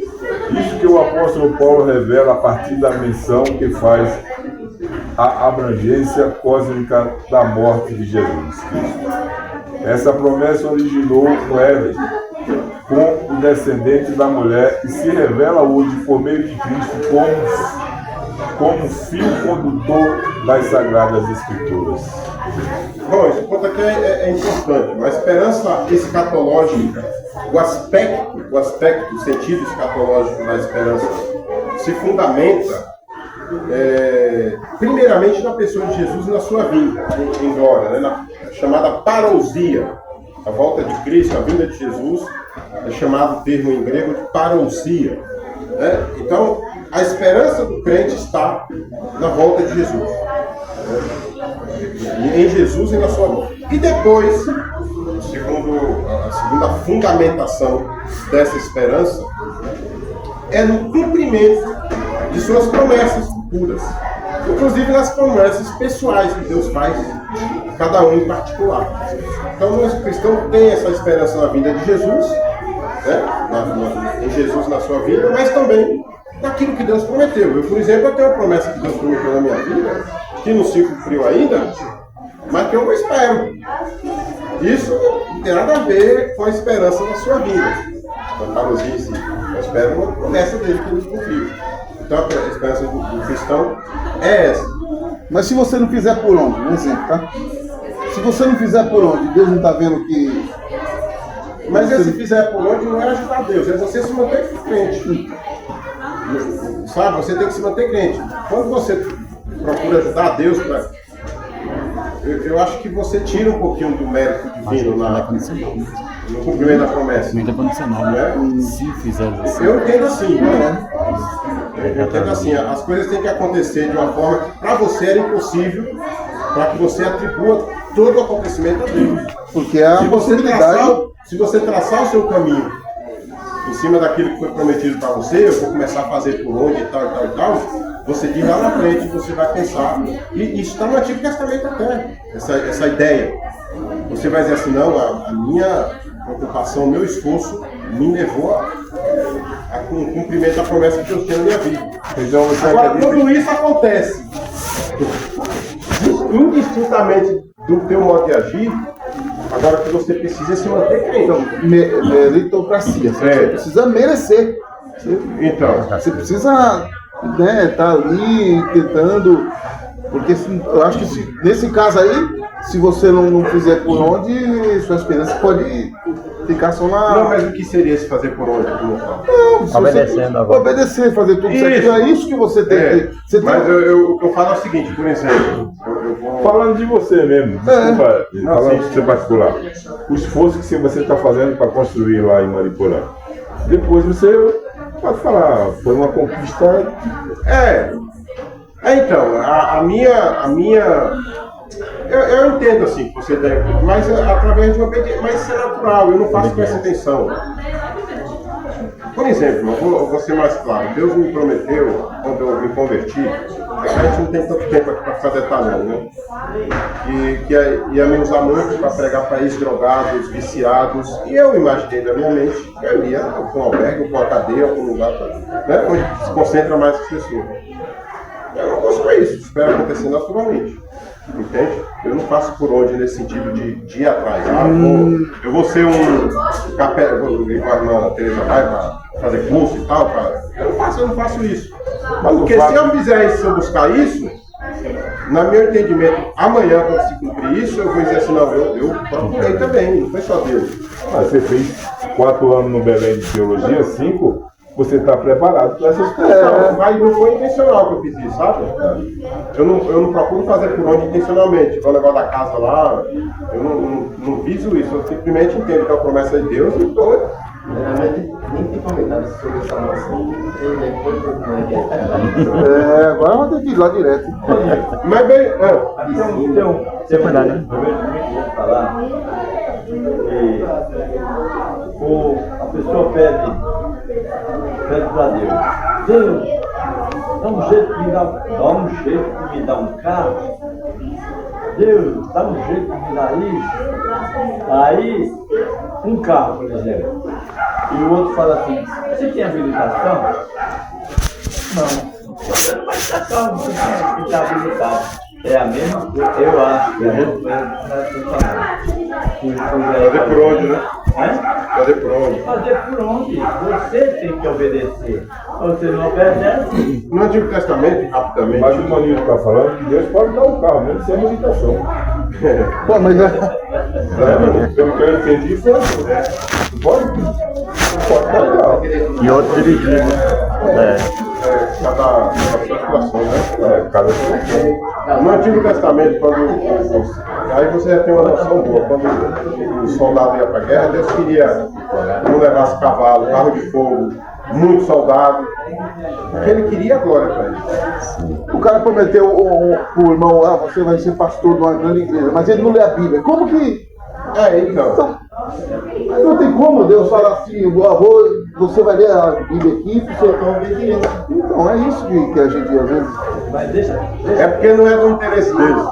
[SPEAKER 4] Isso que o apóstolo Paulo revela a partir da menção que faz a abrangência cósmica da morte de Jesus Cristo. Essa promessa originou no Éden, com o descendente da mulher, e se revela hoje por meio de Cristo como fio condutor das Sagradas Escrituras.
[SPEAKER 1] Bom, esse ponto aqui é importante. A esperança escatológica, o aspecto, o sentido escatológico da esperança se fundamenta primeiramente na pessoa de Jesus e na sua vinda, embora, né, na chamada parousia, a volta de Cristo, a vinda de Jesus, é chamado termo em grego de parousia. Né? Então, a esperança do crente está na volta de Jesus. Em Jesus e na sua volta. E depois, a segunda fundamentação dessa esperança é no cumprimento de suas promessas futuras, inclusive nas promessas pessoais que Deus faz, cada um em particular. Então, o cristão tem essa esperança na vinda de Jesus, né? Em Jesus na sua vida, mas também naquilo que Deus prometeu. Eu, por exemplo, eu tenho uma promessa que Deus prometeu na minha vida, que não se cumpriu ainda, mas que eu espero. Isso não tem nada a ver com a esperança na sua vida. Então, Carlos disse, eu espero uma promessa dele que ele cumpriu. Então, a esperança do cristão é essa.
[SPEAKER 5] Mas se você não fizer por onde? Um exemplo, tá? Se você não fizer por onde, Deus não está vendo que...
[SPEAKER 1] Mas se fizer por onde, não é ajudar Deus, é você se manter crente. Sabe, você tem que se manter crente. Quando você procura ajudar Deus, eu acho que você tira um pouquinho do mérito divino no cumprimento da promessa.
[SPEAKER 2] Muito condicional, né? Se fizer assim.
[SPEAKER 1] Eu entendo assim, né? Eu entendo assim, as coisas têm que acontecer de uma forma que para você era impossível, para que você atribua todo o acontecimento a Deus.
[SPEAKER 5] Porque é a possibilidade.
[SPEAKER 1] Se você traçar o seu caminho em cima daquilo que foi prometido para você, eu vou começar a fazer por onde e tal, você diz lá na frente, você vai pensar, e isso está no Antigo Testamento até, essa ideia. Você vai dizer assim, não, a minha preocupação, o meu esforço me levou a cumprimento da promessa que Deus tinha na minha vida.
[SPEAKER 4] Então,
[SPEAKER 1] agora, quando isso acontece, indistintamente do teu modo de agir, agora que você precisa se manter crente.
[SPEAKER 5] Então, meritocracia. Você precisa merecer.
[SPEAKER 1] Então,
[SPEAKER 5] você precisa né, tá ali tentando, porque eu acho que nesse caso aí, se você não fizer por onde, sua esperança pode ficar só na...
[SPEAKER 1] Não, mas o que seria esse fazer por onde?
[SPEAKER 5] Não, se
[SPEAKER 2] Obedecendo a voz.
[SPEAKER 5] obedecer, fazer tudo certo, é isso que você tem que... Você
[SPEAKER 1] Mas
[SPEAKER 5] tem...
[SPEAKER 1] eu falo o seguinte, por exemplo, eu vou...
[SPEAKER 4] Falando de você mesmo, desculpa,
[SPEAKER 1] Não,
[SPEAKER 4] falando
[SPEAKER 1] sim.
[SPEAKER 4] de você particular, o esforço que você está fazendo para construir lá em Mariporã, depois você pode falar, foi uma conquista.
[SPEAKER 1] Então, a minha eu entendo assim que você deve, mas através de uma obediência, mas isso é natural, eu não faço com essa intenção. Por exemplo, eu vou ser mais claro, Deus me prometeu, quando eu me converti, a gente não tem tanto tempo aqui para ficar detalhando, né? Que ia me usar muito para pregar para ex-drogados, viciados, e eu imaginei na minha mente que eu ia para um albergue, para uma cadeia, para um lugar, né, onde se concentra mais as pessoas. Eu não gosto disso, espero acontecer naturalmente. Entende? Eu não faço por onde nesse sentido de ir atrás. Eu vou ser um capela, vou ir com a irmã Teresa vai para fazer curso e tal. Eu não faço isso. Porque se eu fizer isso, se eu buscar isso, no meu entendimento, amanhã, quando se cumprir isso, eu vou dizer assim, não, eu procurei também, não foi só Deus.
[SPEAKER 4] Mas você fez 4 anos no Belém de Teologia, 5, você está preparado para essa situação.
[SPEAKER 1] Mas não foi intencional que eu fiz isso, sabe? Eu não procuro fazer por onde intencionalmente. Igual o negócio da casa lá, eu não viso isso. Eu simplesmente entendo que é uma promessa de Deus e estou.
[SPEAKER 8] Nem tem comentário sobre essa moção.
[SPEAKER 5] Agora eu vou ter que ir lá direto.
[SPEAKER 1] Mas bem.
[SPEAKER 7] Então, você vai dar, né? Eu falar que a pessoa pede para Deus, dá um jeito de me dar um carro. Deus, dá um jeito de me dar isso. Aí, um carro, por exemplo. E o outro fala assim, você tem habilitação? Não. Você não vai dar carro, você tem que estar habilitado. É a mesma coisa, eu acho que a gente vai
[SPEAKER 1] fazer por onde, né? Fazer por onde?
[SPEAKER 7] Fazer por onde? Você tem que obedecer. Você não obedece.
[SPEAKER 1] No Antigo Testamento, rapidamente.
[SPEAKER 4] Mas o Toninho está falando que Deus pode dar um carro, mesmo sem habilitação.
[SPEAKER 5] Pô, mas
[SPEAKER 4] Pelo que eu entendi, foi assim. Pode dar um carro.
[SPEAKER 2] E outro dirigindo.
[SPEAKER 1] Cada situação, né?
[SPEAKER 4] Cada situação.
[SPEAKER 1] No Antigo Testamento, aí você já tem uma noção boa. Quando o soldado ia para a guerra, Deus queria que não levasse cavalo, carro de fogo, muito soldado. Porque ele queria a glória para ele.
[SPEAKER 5] o cara prometeu pro irmão, você vai ser pastor de uma grande igreja, mas ele não lê a Bíblia. Como que...
[SPEAKER 1] Então,
[SPEAKER 5] não tem como Deus falar assim, você vai ler a Bíblia aqui, você é obediente. Então é isso que a gente às vezes...
[SPEAKER 7] Mas deixa.
[SPEAKER 1] É porque não é do interesse deles.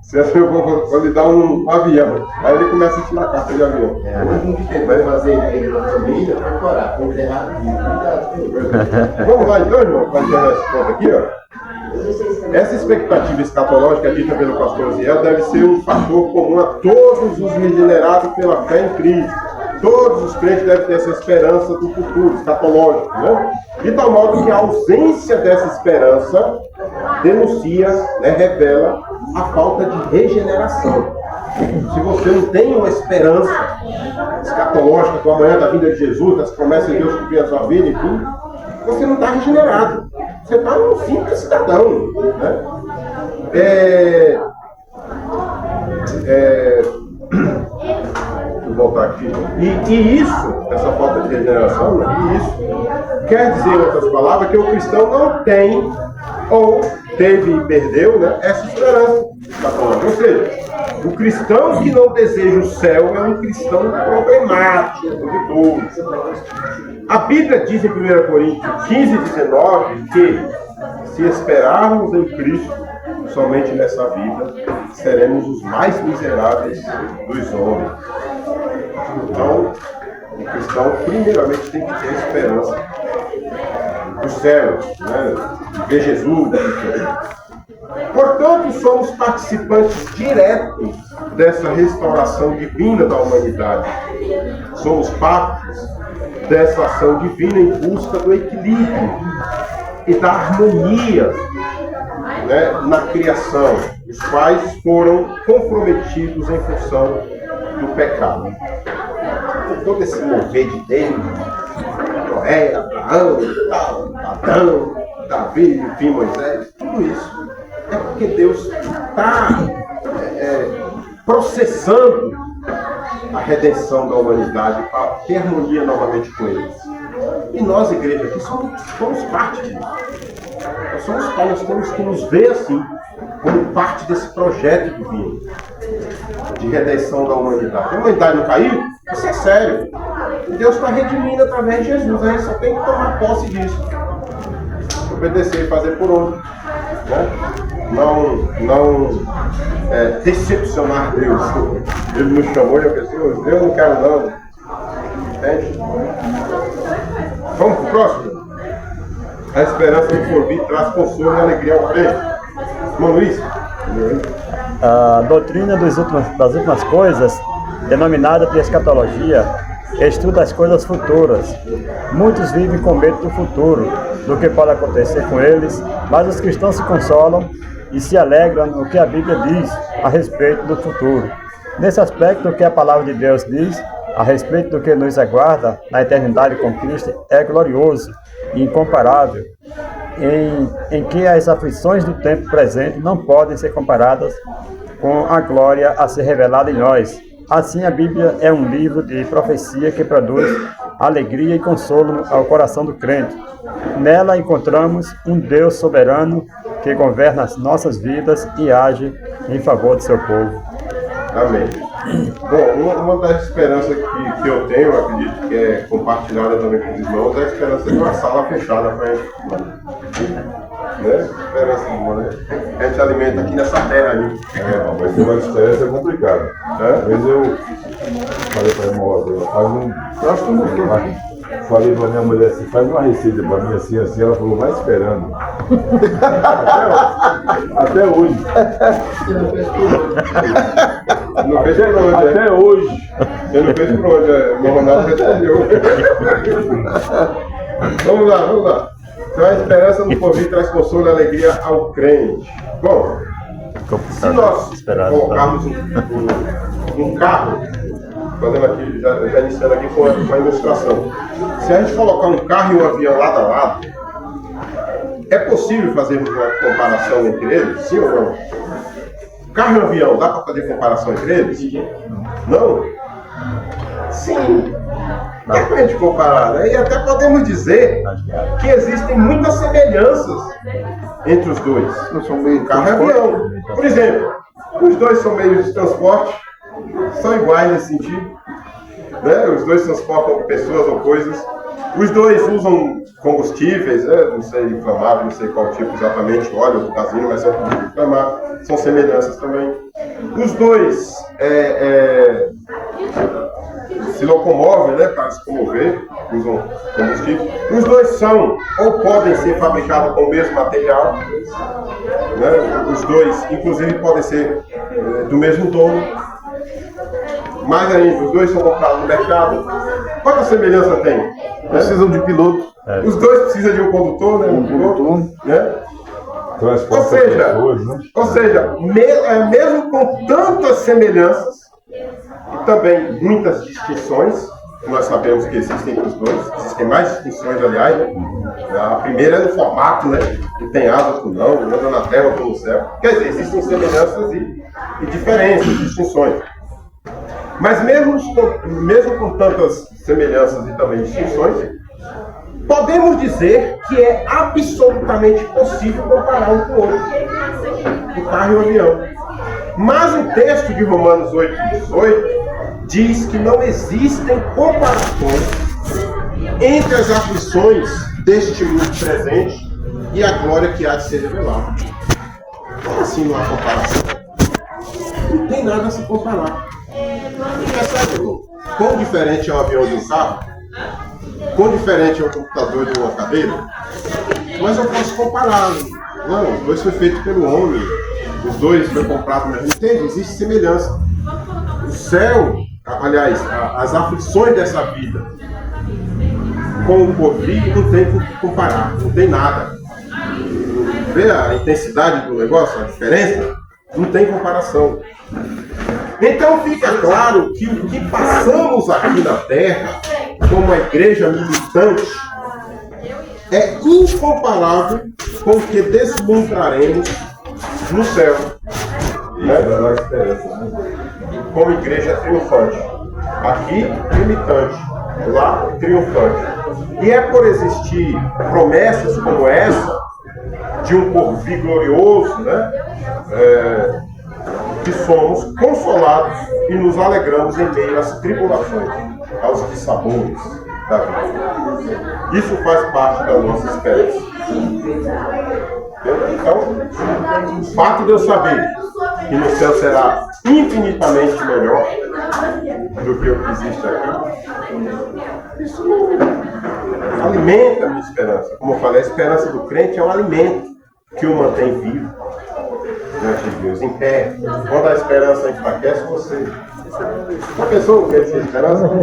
[SPEAKER 1] Se eu vou lhe dar um avião, aí ele começa a tirar a carta de avião.
[SPEAKER 8] O último que vai fazer ele na família vai orar, por errado.
[SPEAKER 1] Vamos lá então, irmão, para encerrar esse ponto aqui, ó. Essa expectativa escatológica dita pelo pastor Ziel deve ser um fator comum a todos os regenerados pela fé em Cristo. Todos os crentes devem ter essa esperança do futuro, escatológico, né? De tal modo que a ausência dessa esperança denuncia, revela a falta de regeneração. Se você não tem uma esperança escatológica do amanhã, da vinda de Jesus, das promessas de Deus que vem a sua vida e tudo, você não está regenerado. Você está um simples cidadão, né? Vou voltar aqui. E isso, essa falta de regeneração, isso quer dizer, em outras palavras, que o cristão não tem, ou teve e perdeu, essa esperança. Ou seja, o cristão que não deseja o céu é um cristão problemático, duvidoso. A Bíblia diz em 1 Coríntios 15, 19 que se esperarmos em Cristo somente nessa vida, seremos os mais miseráveis dos homens. Então, o cristão primeiramente tem que ter esperança dos céus, ver Jesus. Portanto, somos participantes diretos dessa restauração divina da humanidade. Somos partes dessa ação divina em busca do equilíbrio e da harmonia, né, na criação, os quais foram comprometidos em função do pecado. Todo esse mover de Deus, Noé, Abraão, Adão, Davi, enfim, Moisés, tudo isso é porque Deus está processando a redenção da humanidade para ter harmonia novamente com eles. E nós, igreja, aqui somos parte disso. Nós temos que nos ver assim, como parte desse projeto divino de redenção da humanidade. A humanidade não caiu? Isso é sério. Deus está redimindo através de Jesus. A gente só tem que tomar posse disso. Obedecer e fazer por onde. Né? Não decepcionar Deus. Ele nos chamou e eu pensei, eu não quero não. Entende? Vamos para o próximo? A esperança do porvir traz consolo e alegria ao crente. Irmão Luiz?
[SPEAKER 2] A doutrina das últimas coisas, denominada de escatologia, estuda as coisas futuras. Muitos vivem com medo do futuro, do que pode acontecer com eles, mas os cristãos se consolam e se alegram no que a Bíblia diz a respeito do futuro. Nesse aspecto, o que a palavra de Deus diz a respeito do que nos aguarda na eternidade com Cristo é glorioso e incomparável, em que as aflições do tempo presente não podem ser comparadas com a glória a ser revelada em nós. Assim, a Bíblia é um livro de profecia que produz alegria e consolo ao coração do crente. Nela encontramos um Deus soberano que governa as nossas vidas e age em favor do seu povo.
[SPEAKER 1] Amém. Bom, uma das esperanças que eu tenho, eu acredito que é compartilhada também com os irmãos, é a esperança de uma sala fechada para a gente. Né? Esperança boa, né? A gente alimenta aqui nessa terra aí.
[SPEAKER 4] Mas ter uma esperança é complicado. Às vezes eu falei para a irmã, falei para minha mulher assim, faz uma receita para mim assim, ela falou, vai esperando. Até hoje. Até hoje.
[SPEAKER 1] Eu não fez por onde, o Ronaldo respondeu. Vamos lá. Então a esperança do porvir traz consolo e alegria ao crente. Bom, se nós colocarmos um carro, fazendo aqui, já iniciando aqui com uma ilustração. Se a gente colocar um carro e um avião lado a lado, é possível fazermos uma comparação entre eles? Sim ou não? Carro e avião, dá para fazer comparação entre eles? Não? Sim. Dá para a gente comparar, né? E até podemos dizer que existem muitas semelhanças entre os dois. Carro e avião. Por exemplo, os dois são meios de transporte, são iguais nesse sentido. Né? Os dois transportam pessoas ou coisas. Os dois usam combustíveis, né? Não sei, inflamável, não sei qual tipo exatamente, óleo ou gasolina, mas são inflamáveis, são semelhanças também. Os dois se locomovem, né, para se comover, usam combustível. Os dois são ou podem ser fabricados com o mesmo material, né? Os dois, inclusive, podem ser do mesmo dono. Mais ainda, os dois são comprados no mercado. Quanta semelhança tem?
[SPEAKER 5] Precisam de piloto.
[SPEAKER 1] Os dois precisam de um condutor, né? Um piloto, né? Ou seja, mesmo com tantas semelhanças e também muitas distinções, nós sabemos que existem entre os dois, existem mais distinções, aliás, né? A primeira é no formato, né? Que tem asa ou não, anda na terra ou no céu. Quer dizer, existem semelhanças e diferenças, distinções. Mas mesmo com tantas semelhanças e também distinções, podemos dizer que é absolutamente possível comparar um com o outro, o carro e o avião. Mas o texto de Romanos 8:18 diz que não existem comparações entre as aflições deste mundo presente e a glória que há de ser revelada. Como assim não há comparação? Não tem nada a se comparar. Percebe quão diferente é um avião de um carro? Quão diferente é um computador de uma cadeira? Mas eu posso comparar. Não, os dois foi feito pelo homem. Os dois foi comprado mesmo. Entende? Existe semelhança. O céu, aliás, as aflições dessa vida com o porvir não tem o que comparar. Não tem nada. Vê a intensidade do negócio, a diferença? Não tem comparação. Então fica claro que o que passamos aqui na Terra, como a igreja militante, é incomparável com o que deslumbrar,emos no céu. Né? Como igreja triunfante. Aqui, militante. Lá, triunfante. E é por existir promessas como essa, de um porvir glorioso, né? Que somos consolados e nos alegramos em meio às tribulações, aos dissabores da vida. Isso faz parte da nossa esperança. Então, o fato de eu saber que no céu será infinitamente melhor do que o que existe aqui, isso alimenta a minha esperança. Como eu falei, a esperança do crente é um alimento que o mantém vivo diante de Deus, em pé. Quando a esperança enfraquece, você. Uma pessoa que quer ter esperança, não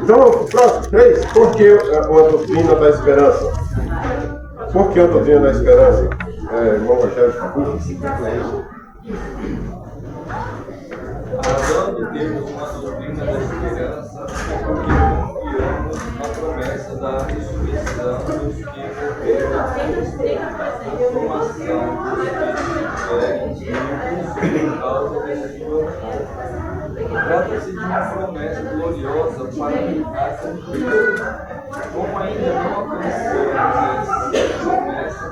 [SPEAKER 1] Então, próximo, 3. Por que uma doutrina da esperança? Por que a doutrina da esperança? Irmão Rogério, por favor.
[SPEAKER 11] Quando temos uma doutrina da esperança, porque confiamos na promessa da ressurreição dos que morreram, na formação dos que vivos por causa desse corpo. Trata-se de uma promessa gloriosa para a cumprir. Como ainda não alcançamos essa promessa,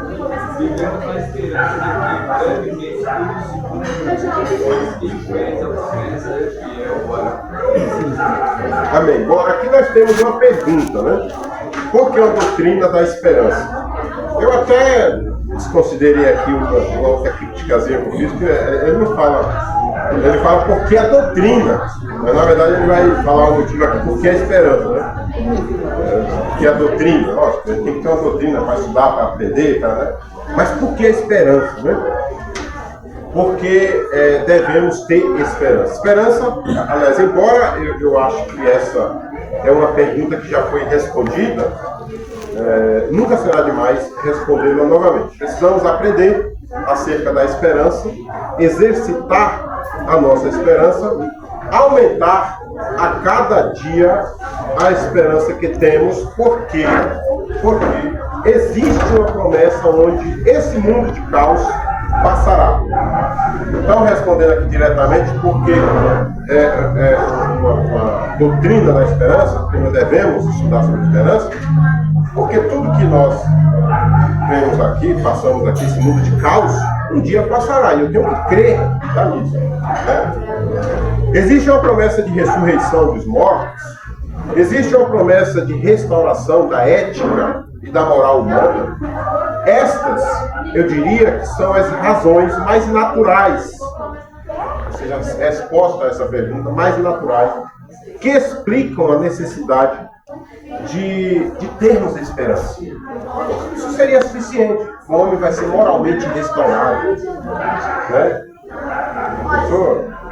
[SPEAKER 11] vivemos na esperança de que brevemente tudo se cumpra, pois quem fez a promessa é fiel para.
[SPEAKER 1] Amém. Bom, aqui nós temos uma pergunta, né? Por que a doutrina da esperança? Eu até desconsiderei aqui uma outra criticazinha que eu fiz, porque ele não fala. Ele fala por que a doutrina, mas na verdade ele vai falar o motivo aqui por que a esperança, né? Porque a doutrina, lógico, tem que ter uma doutrina para estudar, para aprender, né? Mas por que a esperança, né? Porque devemos ter esperança. Esperança, aliás, embora eu acho que essa é uma pergunta que já foi respondida, nunca será demais respondê-la novamente. Precisamos aprender acerca da esperança, exercitar a nossa esperança, aumentar a cada dia a esperança que temos, porque existe uma promessa onde esse mundo de caos passará. Então, respondendo aqui diretamente, porque uma doutrina da esperança, que nós devemos estudar sobre esperança, porque tudo que nós vemos aqui, passamos aqui, esse mundo de caos, um dia passará, e eu tenho que crer nisso. Né? Existe uma promessa de ressurreição dos mortos, existe uma promessa de restauração da ética e da moral humana. Estas, eu diria que são as razões mais naturais, ou seja, a resposta a essa pergunta, mais naturais, que explicam a necessidade de termos esperança. Isso seria suficiente. O homem vai ser moralmente restaurado. Né?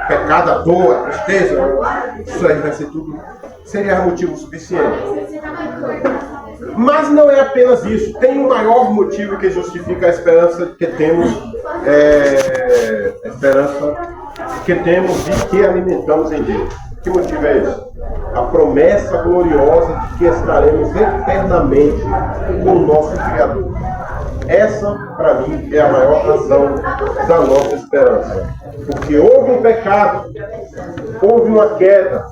[SPEAKER 1] Pecado, a dor, a tristeza, isso aí vai ser tudo. Seria motivo suficiente. Mas não é apenas isso. Tem um maior motivo que justifica a esperança que temos, a esperança que temos e que alimentamos em Deus. Que motivo é esse? A promessa gloriosa de que estaremos eternamente com o nosso Criador. Essa, para mim, é a maior razão da nossa esperança. Porque houve um pecado, houve uma queda,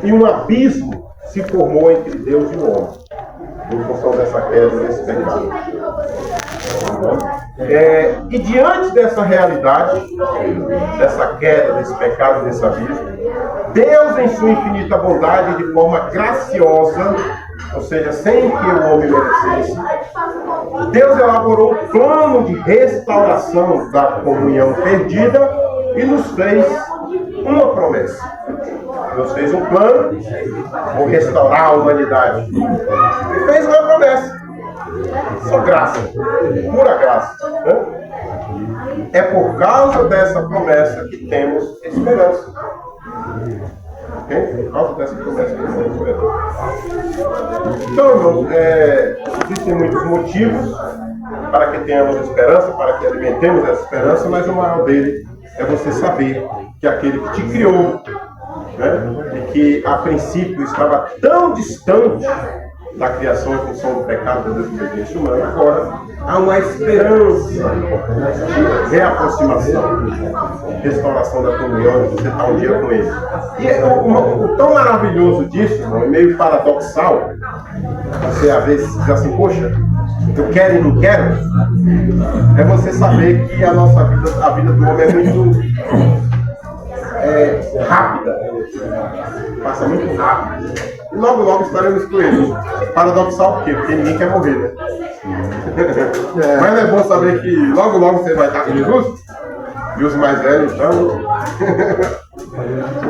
[SPEAKER 1] e um abismo se formou entre Deus e o homem, em função dessa queda, desse pecado. E diante dessa realidade, dessa queda, desse pecado, desse abismo, Deus, em sua infinita bondade, de forma graciosa, ou seja, sem que o homem merecesse, Deus elaborou um plano de restauração da comunhão perdida e nos fez uma promessa. Deus fez um plano, vou restaurar a humanidade, e fez uma promessa. Só graça, pura graça. Né? É por causa dessa promessa que temos esperança. Okay? Por causa dessa promessa que temos esperança. Então, irmãos, existem muitos motivos para que tenhamos esperança, para que alimentemos essa esperança, mas o maior dele é você saber que aquele que te criou, né, e que a princípio estava tão distante da criação em função do pecado da desobediência humana, agora há uma esperança de reaproximação, restauração da comunhão, de você estar um dia com ele. E o tão maravilhoso disso, irmão, é meio paradoxal, você às vezes diz assim, poxa, eu quero e não quero, é você saber que a nossa vida, a vida do homem é muito rápida, passa muito rápido. E logo, logo estaremos com ele. Paradoxal por quê? Porque ninguém quer morrer, né? Mas é bom saber que logo, logo você vai estar com Jesus. E os mais velhos, então...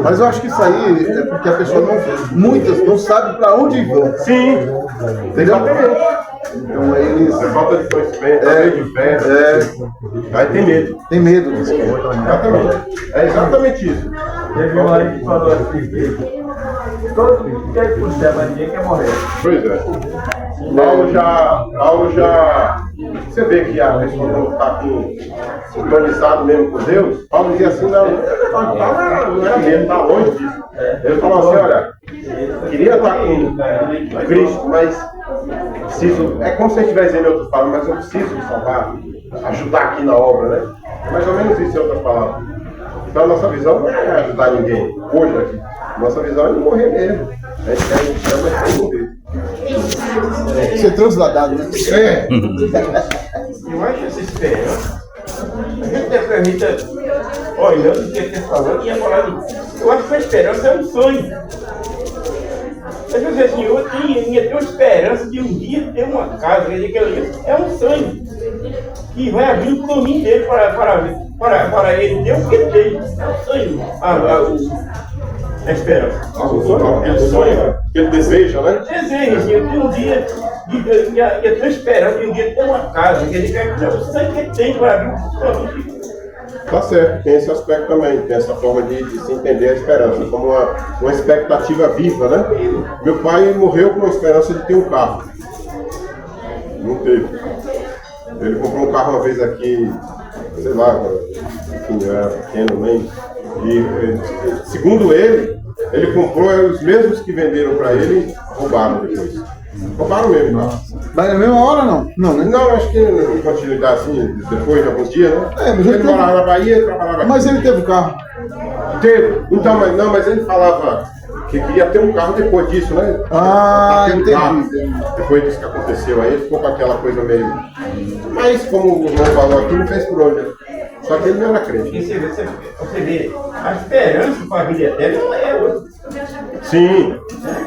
[SPEAKER 5] Mas eu acho que isso aí é porque a pessoa muitas não sabe para onde vão.
[SPEAKER 1] Sim, exatamente.
[SPEAKER 5] Então eles...
[SPEAKER 1] É falta de conhecimento, falta de fé. Aí tem medo.
[SPEAKER 5] Tem medo.
[SPEAKER 1] Exatamente. É exatamente isso.
[SPEAKER 7] Teve um aí que falou assim, que todo mundo quer ir pro céu, mas ninguém quer morrer.
[SPEAKER 1] Pois é. Paulo já... Você vê que a pessoa não está sintonizado mesmo com Deus. Paulo dizia assim, não era mesmo, está longe disso. Ele falou assim, olha, queria estar com Cristo, mas preciso... É como se ele estivesse dizendo em outras palavras, mas eu preciso me salvar, ajudar aqui na obra, né? É mais ou menos isso em outras palavras. Então a nossa visão não é ajudar ninguém, hoje aqui. Nossa visão é de morrer mesmo. A gente chama de morrer.
[SPEAKER 5] Ser transladado, né?
[SPEAKER 3] Eu acho essa esperança. A gente olhando o que ele está falando, ia falar de. Eu acho que a esperança é um sonho. Eu dizer assim, eu tinha uma esperança de um dia ter uma casa, quer dizer, que é um sonho. Que vai abrir o caminho dele para ele ter o que ele tem. É um sonho. A esperança.
[SPEAKER 1] Aquele sonho, aquele desejo, né?
[SPEAKER 3] Desejo, assim, eu tenho um dia, eu estou esperando de um dia ter uma casa, quer dizer, que é o sonho que ele tem para abrir o caminho.
[SPEAKER 1] Tá certo, tem esse aspecto também, tem essa forma de se entender a esperança, como uma expectativa viva, né? Meu pai morreu com a esperança de ter um carro. Não teve. Ele comprou um carro uma vez aqui, sei lá, enfim, eu era pequeno nem. E segundo ele comprou, os mesmos que venderam para ele, roubaram depois. Roubaram mesmo, tá?
[SPEAKER 5] Mas na mesma hora não? Não, né?
[SPEAKER 1] Não, acho que em continuidade assim, depois de alguns dias, né?
[SPEAKER 5] Mas
[SPEAKER 1] ele morava na Bahia e trabalhava aqui.
[SPEAKER 5] Mas ele teve o carro.
[SPEAKER 1] Teve. Então, mas ele falava que queria ter um carro depois disso, né?
[SPEAKER 5] Entendi.
[SPEAKER 1] Depois disso que aconteceu aí, ficou com aquela coisa meio... Mas como o João falou aqui, não fez por onde. Só que ele não era crente.
[SPEAKER 3] E você vê, a esperança para a vida eterna não é outra.
[SPEAKER 1] Sim.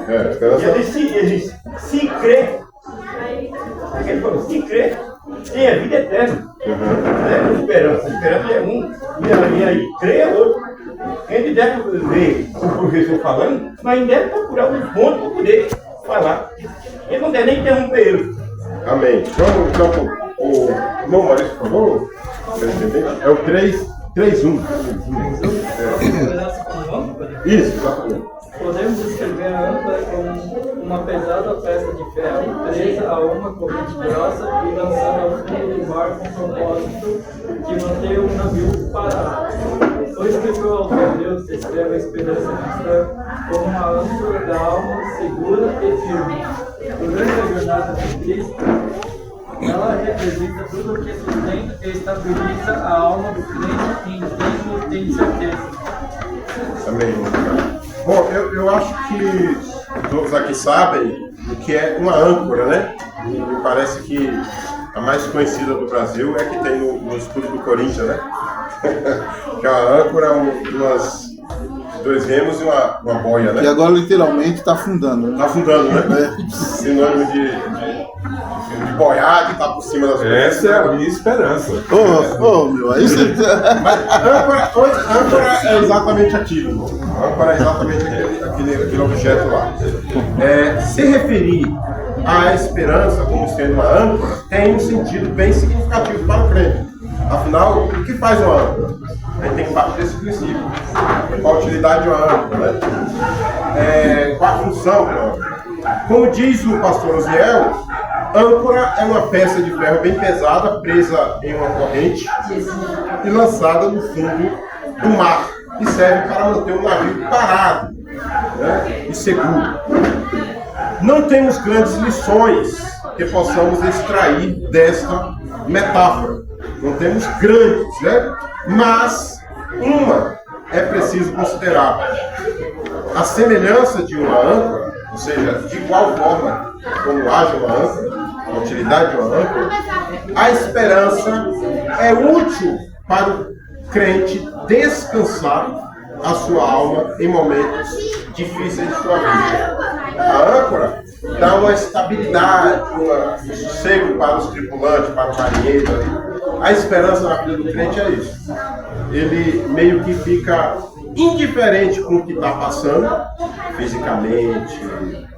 [SPEAKER 1] A esperança...
[SPEAKER 3] Ele se crê. Ele falou, se crê, tem a vida eterna. Não é esperança. A esperança é um, e aí crê é outro. A gente deve ver o professor falando, mas deve procurar um ponto para poder falar. Ele não deve nem interromper ele.
[SPEAKER 1] Amém. Então o irmão Maurício, por favor, é o 3-1. Isso, exatamente.
[SPEAKER 11] Podemos descrever a âncora como uma pesada peça de ferro presa a uma corrente grossa e lançada ao fundo do mar com o propósito de manter o navio parado. O escritor autor Deus descreve a esperança cristã como uma âncora da alma segura e firme. Durante a jornada de Cristo, ela representa tudo o que sustenta e estabiliza a alma do crente em quem tem certeza.
[SPEAKER 1] Amém. Bom, eu acho que todos aqui sabem o que é uma âncora, né? Me parece que a mais conhecida do Brasil é que tem no escudo do Corinthians, né? Que a âncora é dois remos e uma boia, né?
[SPEAKER 5] E agora literalmente está afundando, né?
[SPEAKER 1] Está afundando, né? Sinônimo de boiar, de estar por cima das coisas.
[SPEAKER 4] Essa é a minha esperança.
[SPEAKER 5] Meu, aí você...
[SPEAKER 1] Mas âncora é exatamente aquilo. Âncora é exatamente aquele objeto lá. Se referir à esperança como sendo uma âncora tem um sentido bem significativo para o crente. Afinal, o que faz uma âncora? A gente tem que partir desse princípio. Qual a utilidade de uma âncora, né? Qual a função de uma âncora? Como diz o pastor Osiel, âncora é uma peça de ferro bem pesada, presa em uma corrente e lançada no fundo do mar, que serve para manter o navio parado, né, e seguro. Não temos grandes lições que possamos extrair desta metáfora. Não temos grandes, né? Mas uma é preciso considerar. A semelhança de uma âncora, ou seja, de igual forma como age uma âncora, a utilidade de uma âncora, a esperança é útil para o crente descansar a sua alma em momentos difíceis de sua vida. A âncora dá uma estabilidade, um sossego para os tripulantes, para o marinheiro. A esperança na vida do crente é isso. Ele meio que fica indiferente com o que está passando, fisicamente,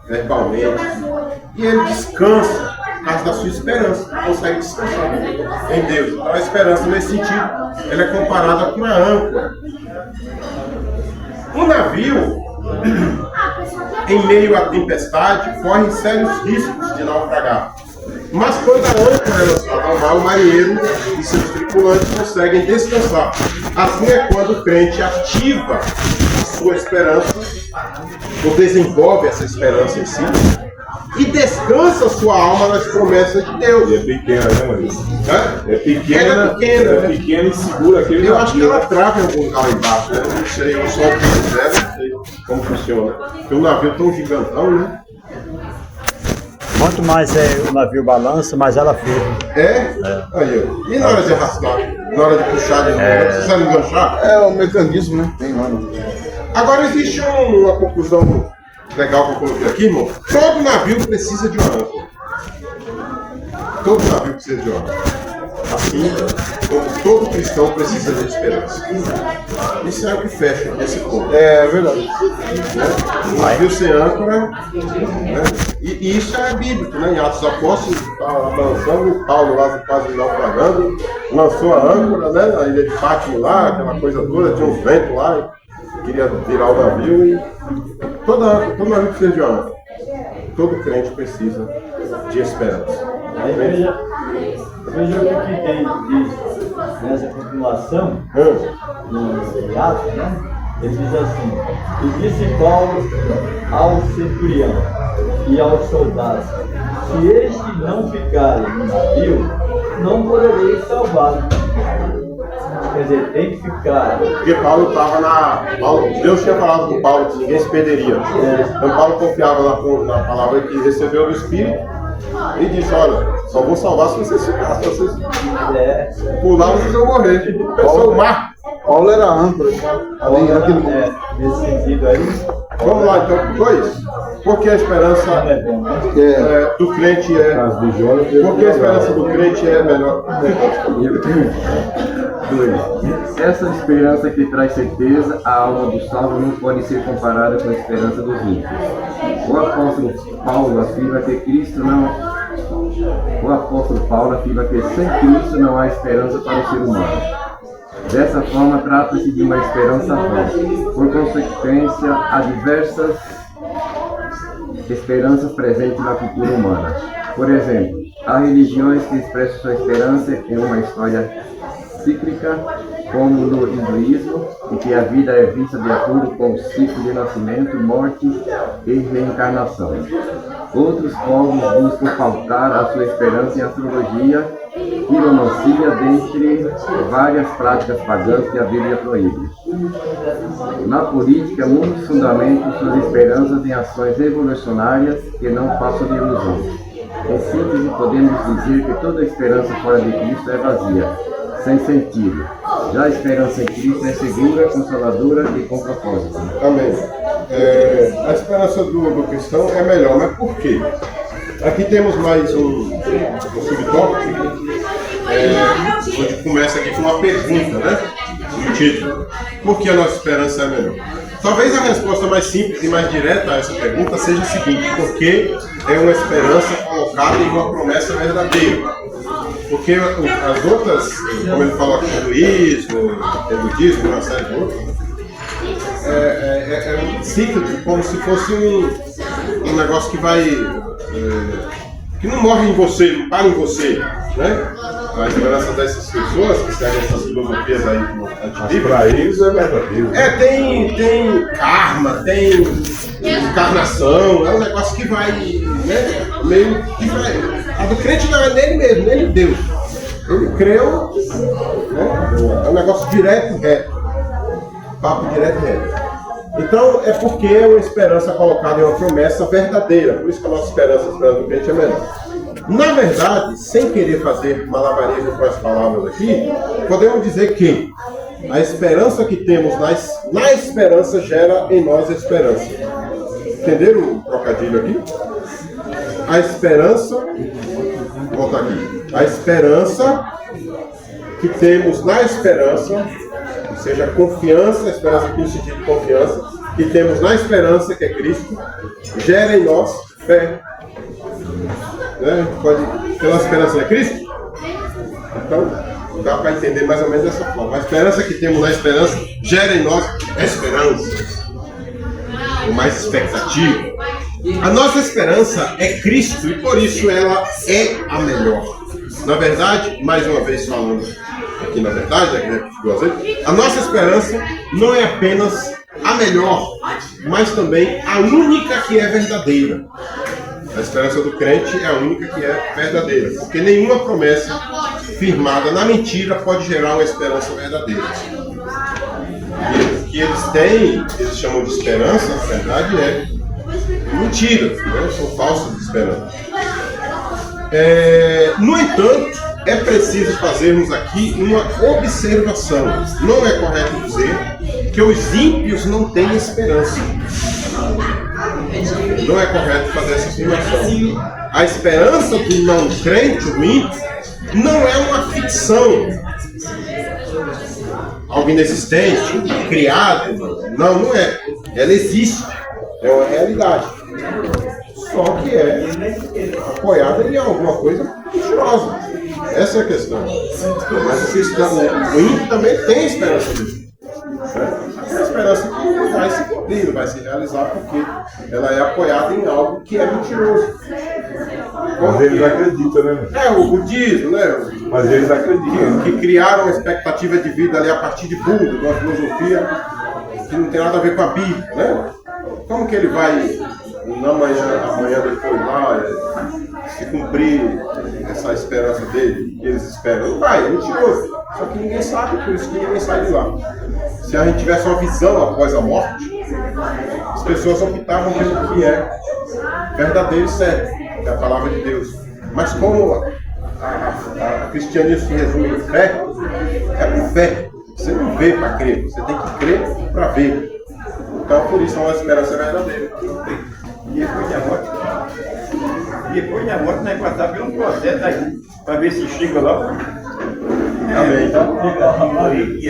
[SPEAKER 1] verbalmente, e ele descansa por causa da sua esperança, consegue descansar em Deus. Então a esperança nesse sentido, ela é comparada com a âncora. Um navio, em meio à tempestade, corre sérios riscos de naufragar. Mas quando a âncora é lançada ao mar, o marinheiro e seus tripulantes conseguem descansar. Assim é quando o crente ativa a sua esperança, ou desenvolve essa esperança em si, e descansa sua alma nas promessas de Deus.
[SPEAKER 4] E é pequena, né, Maurício?
[SPEAKER 1] É
[SPEAKER 4] pequena e segura aquele
[SPEAKER 1] Eu acho que ela trava em algum lugar lá embaixo, né? Não sei, eu só não sei como funciona. Porque o navio é tão gigantão, né?
[SPEAKER 2] Quanto mais o navio balança, mais ela fica.
[SPEAKER 1] É? Aí, ó. E na hora de arrastar? Na hora de puxar de novo? Não precisa enganchar?
[SPEAKER 5] É um mecanismo, né? Tem lá.
[SPEAKER 1] Agora existe uma conclusão legal que eu coloquei aqui, irmão. Todo navio precisa de uma âncora. Todo navio precisa de uma âncora. Assim como todo cristão precisa de esperança. Isso é o que fecha esse ponto.
[SPEAKER 5] É verdade.
[SPEAKER 1] Um navio sem âncora, né? E isso é bíblico, né? Em Atos dos Apóstolos, estava balançando, Paulo lá quase naufragando, lançou a âncora, né? A ilha de Pátimo lá, aquela coisa toda, tinha uns ventos lá, queria virar o navio e todo navio precisa de uma âncora. Todo crente precisa de esperança.
[SPEAKER 7] Aí veja o que tem disso nessa continuação, no Atos, né? Ele diz assim: e disse Paulo ao centurião e aos soldados: se este não ficarem no navio, não podereis salvá-lo. Quer dizer, tem que ficar.
[SPEAKER 1] Porque Paulo estava Deus tinha falado com Paulo que ninguém se perderia. Então Paulo confiava na palavra que recebeu do Espírito e disse: olha, só vou salvar se vocês ficarem. Se vocês pular, vocês vão morrer. Pensou o mar.
[SPEAKER 5] Paulo era âncora.
[SPEAKER 7] Nesse sentido aí.
[SPEAKER 1] Vamos lá, então, 2. Porque a esperança do crente porque a esperança do crente é melhor.
[SPEAKER 6] 2. Essa esperança que traz certeza, a alma do salvo não pode ser comparada com a esperança dos ímpios. O apóstolo Paulo afirma que sem Cristo não há esperança para o ser humano. Dessa forma, trata-se de uma esperança vã. Por consequência, há diversas esperanças presentes na cultura humana. Por exemplo, há religiões que expressam sua esperança em uma história cíclica, como no hinduísmo, em que a vida é vista de acordo com o ciclo de nascimento, morte e reencarnação. Outros povos buscam pautar a sua esperança em astrologia, quiromancia, dentre várias práticas pagãs que a Bíblia proíbe. Na política, muitos fundamentam suas esperanças em ações revolucionárias que não passam de ilusões. Em síntese, podemos dizer que toda esperança fora de Cristo é vazia, sem sentido. Já a esperança em Cristo é segura, consoladora e com propósito.
[SPEAKER 1] Amém. A esperança do cristão é melhor, mas por quê? Aqui temos mais um subtópico, onde começa aqui com uma pergunta, né? O título: por que a nossa esperança é melhor? Talvez a resposta mais simples e mais direta a essa pergunta seja a seguinte: porque é uma esperança colocada em uma promessa verdadeira. Porque as outras, como ele fala aqui, hinduísmo, budismo, uma série de outras, é um ciclo, como se fosse um negócio que vai. Que não morre em você, não para em você, né? A esperança dessas pessoas que seguem essas filosofias aí
[SPEAKER 4] para eles é verdadeiro.
[SPEAKER 1] Tem karma, tem encarnação, é um negócio que vai, né? Meio que vai. A do crente não é nele mesmo, nem em Deus. Ele creu, né? É um negócio direto e reto. Papo direto e reto. Então é porque é uma esperança colocada em uma promessa verdadeira. Por isso que a nossa esperança do crente é melhor. Na verdade, sem querer fazer malabarismo com as palavras aqui, podemos dizer que a esperança que temos na esperança gera em nós esperança. Entenderam o trocadilho aqui? A esperança, vou voltar aqui. A esperança que temos na esperança, ou seja, a confiança, a esperança aqui no sentido de confiança, que temos na esperança, que é Cristo, gera em nós fé. Né? Pela esperança é Cristo? Então, dá para entender mais ou menos dessa forma. A esperança que temos na esperança gera em nós esperança, ou mais expectativa. A nossa esperança é Cristo e por isso ela é a melhor. Na verdade, mais uma vez falando aqui na verdade, a nossa esperança não é apenas a melhor, mas também a única que é verdadeira. A esperança do crente é a única que é verdadeira, porque nenhuma promessa firmada na mentira pode gerar uma esperança verdadeira. E o que eles têm, eles chamam de esperança, na verdade é mentira, né? São falsas esperanças. No entanto, é preciso fazermos aqui uma observação. Não é correto dizer que os ímpios não têm esperança. Não é correto fazer essa afirmação. A esperança do não crente, do ímpio, não é uma ficção, algo inexistente, criado. Não é. Ela existe. É uma realidade. Só que é apoiada em alguma coisa mentirosa. Essa é a questão. Mas o cristão, o ímpio também tem esperança disso. É a esperança que não vai se cumprir, não vai se realizar, porque ela é apoiada em algo que é mentiroso.
[SPEAKER 4] Mas eles acreditam, né?
[SPEAKER 1] O budismo, né?
[SPEAKER 4] Mas eles acreditam.
[SPEAKER 1] Que criaram uma expectativa de vida ali a partir de Buda, de uma filosofia que não tem nada a ver com a Bíblia, né? Como que ele vai, amanhã depois lá, se cumprir essa esperança dele, que eles esperam? Não vai, é mentiroso. Só que ninguém sabe, por isso que ninguém sai de lá. Se a gente tivesse uma visão após a morte, as pessoas optavam pelo que é verdadeiro e certo, que é a palavra de Deus. Mas como a cristianismo se resume em fé, é por fé. Você não vê para crer, você tem que crer para ver. Então, por isso, é uma esperança verdadeira.
[SPEAKER 3] E depois da morte, nós vamos passar por um processo aí, para ver se chega lá.
[SPEAKER 1] Amém.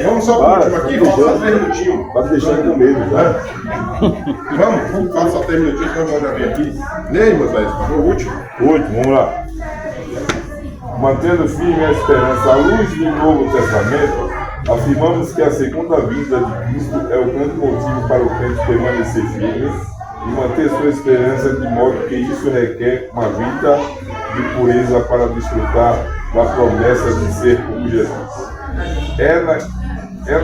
[SPEAKER 1] Vamos só por último aqui, falta só 3 minutinhos.
[SPEAKER 4] Vai deixar com medo, né?
[SPEAKER 1] Vamos, falta só 3 minutinhos, que nós vamos abrir aqui. Lê aí, meus velhos, o último.
[SPEAKER 4] Vamos lá. Mantendo firme a esperança à luz do Novo Testamento, afirmamos que a segunda vinda de Cristo é o grande motivo para o crente permanecer firme e manter sua esperança, de modo que isso requer uma vida de pureza para desfrutar da promessa de ser como Jesus.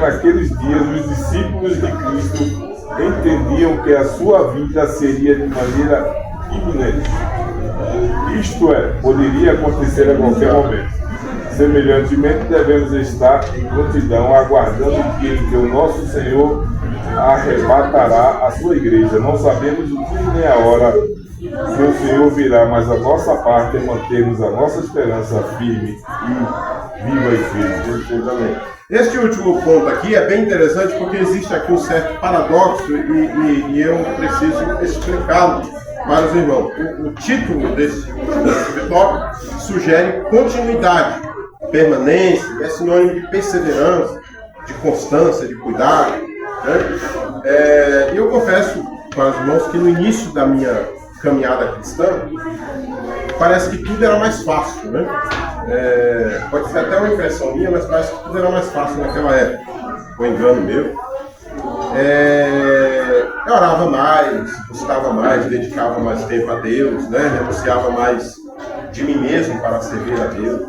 [SPEAKER 4] Naqueles dias os discípulos de Cristo entendiam que a sua vinda seria de maneira iminente. Isto é, poderia acontecer a qualquer momento. Semelhantemente, devemos estar em prontidão, aguardando o dia em que o nosso Senhor arrebatará a sua igreja. Não sabemos o dia nem a hora que o Senhor virá, mas a nossa parte é mantermos a nossa esperança firme e viva e firme.
[SPEAKER 1] Este último ponto aqui é bem interessante porque existe aqui um certo paradoxo e eu preciso explicá-lo para os irmãos. O título desse tópico sugere continuidade, permanência, é sinônimo de perseverança, de constância, de cuidado. Né? Eu confesso para os irmãos que no início da minha caminhada cristã, parece que tudo era mais fácil, né? Pode ser até uma impressão minha, mas parece que tudo era mais fácil naquela época. Foi engano meu. eu orava mais, buscava mais, dedicava mais tempo a Deus, né? Renunciava mais de mim mesmo para servir a Deus.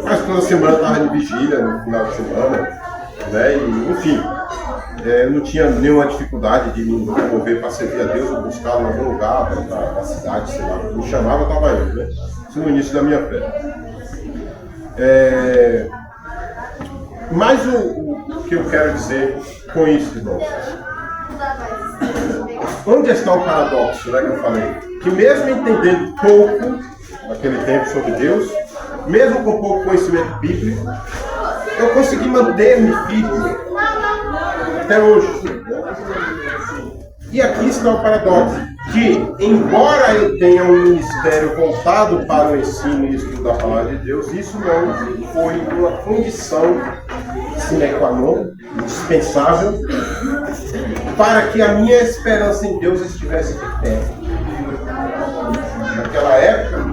[SPEAKER 1] Mas toda semana estava de vigília, no final de semana, né? E, enfim, não tinha nenhuma dificuldade de me mover para servir a Deus ou buscar em algum lugar da cidade, sei lá. Me chamava, eu estava indo, né? Isso no início da minha fé. Mas o que eu quero dizer com isso, irmão? Onde está o paradoxo, né, que eu falei? Que mesmo entendendo pouco naquele tempo sobre Deus, mesmo com pouco conhecimento bíblico, eu consegui manter-me firme até hoje. E aqui está o paradoxo, que embora eu tenha um ministério voltado para o ensino e estudo da palavra de Deus, isso não foi uma condição sine qua non, indispensável, para que a minha esperança em Deus estivesse de pé. Naquela época,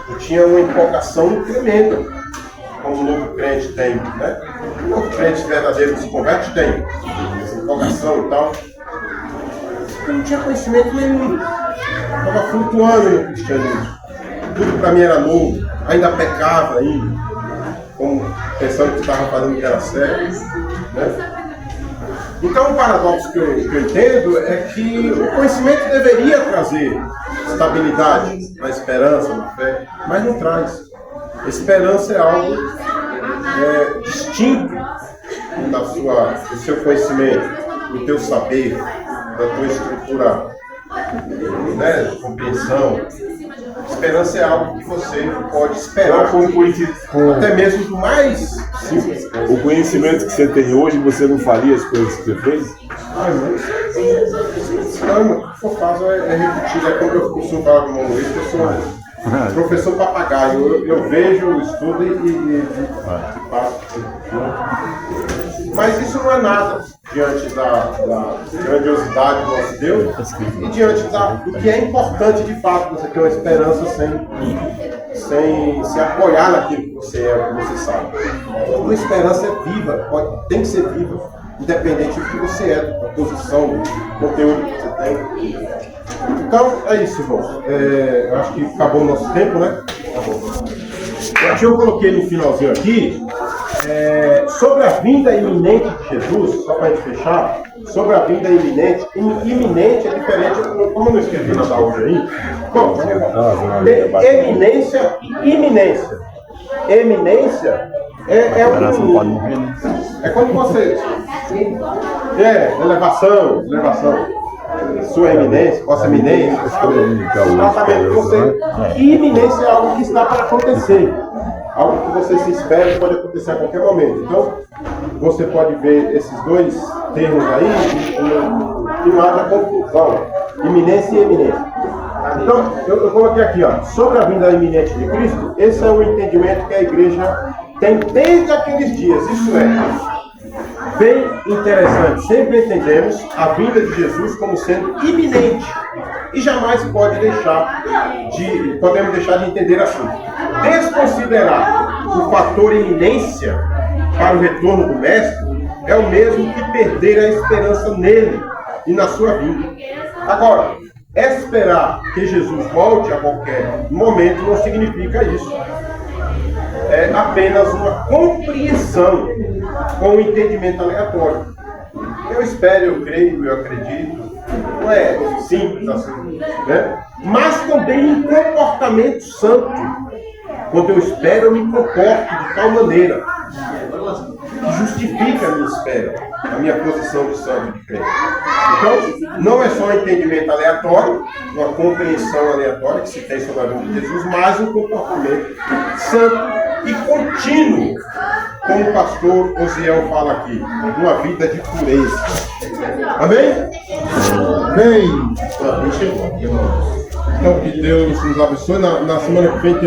[SPEAKER 1] eu tinha uma empolgação tremenda, como o novo crente tem, né? O novo crente verdadeiro que se converte tem essa empolgação e tal. Eu não tinha conhecimento nenhum. Estava flutuando no cristianismo. Tudo para mim era novo. Ainda pecava ainda. Como pensando que estava fazendo o que era certo. Né? Então o paradoxo que eu entendo é que o conhecimento deveria trazer estabilidade na esperança, na fé, mas não traz. Esperança é algo distinto do seu conhecimento, do teu saber, da tua estrutura, né, de compreensão. Esperança é algo que você pode esperar, até mesmo do mais simples.
[SPEAKER 4] O conhecimento que você tem hoje, você não faria as coisas que você fez?
[SPEAKER 1] Não, o que eu faço é repetir. É como eu costumo falar com o irmão Luiz, que eu sou professor papagaio. Eu vejo o estudo e passo. Mas isso não é nada diante da grandiosidade do nosso Deus e diante do que é importante de fato, você ter uma esperança sem se apoiar naquilo que você é, o que você sabe. Uma esperança é viva, tem que ser viva, independente do que você é, da posição, do conteúdo que você tem. Então, é isso, irmão. Eu acho que acabou o nosso tempo, né? Aqui eu coloquei no finalzinho aqui, sobre a vinda iminente de Jesus, só para a gente fechar, sobre a vinda iminente. Iminente é diferente, como eu não escrevi nada hoje aí. Bom, tem eminência e iminência. Eminência é quando você... elevação. Sua eminência, vossa eminência, tratamento de você. E iminência é algo que está para acontecer. Algo que você se espera que pode acontecer a qualquer momento. Então, você pode ver esses dois termos aí e não haja confusão. Iminência e eminência. Então, eu coloquei aqui, ó, sobre a vinda iminente de Cristo, esse é o entendimento que a igreja tem desde aqueles dias. Isso é bem interessante. Sempre entendemos a vinda de Jesus como sendo iminente. E jamais podemos deixar de entender assim. Desconsiderar o fator iminência para o retorno do Mestre é o mesmo que perder a esperança nele e na sua vinda. Agora, esperar que Jesus volte a qualquer momento não significa isso. É apenas uma compreensão com um entendimento aleatório. Eu espero, eu creio, eu acredito. Não é simples assim, né? Mas também um comportamento santo. Quando eu espero, eu me comporto de tal maneira que justifica a minha espera, a minha posição de santo de crente. Então, não é só um entendimento aleatório, uma compreensão aleatória que se tem sobre a vida de Jesus, mas um comportamento santo e contínuo, como o pastor Osiel fala aqui, uma vida de pureza. Amém? Amém. Então, que Deus nos abençoe. Na semana que vem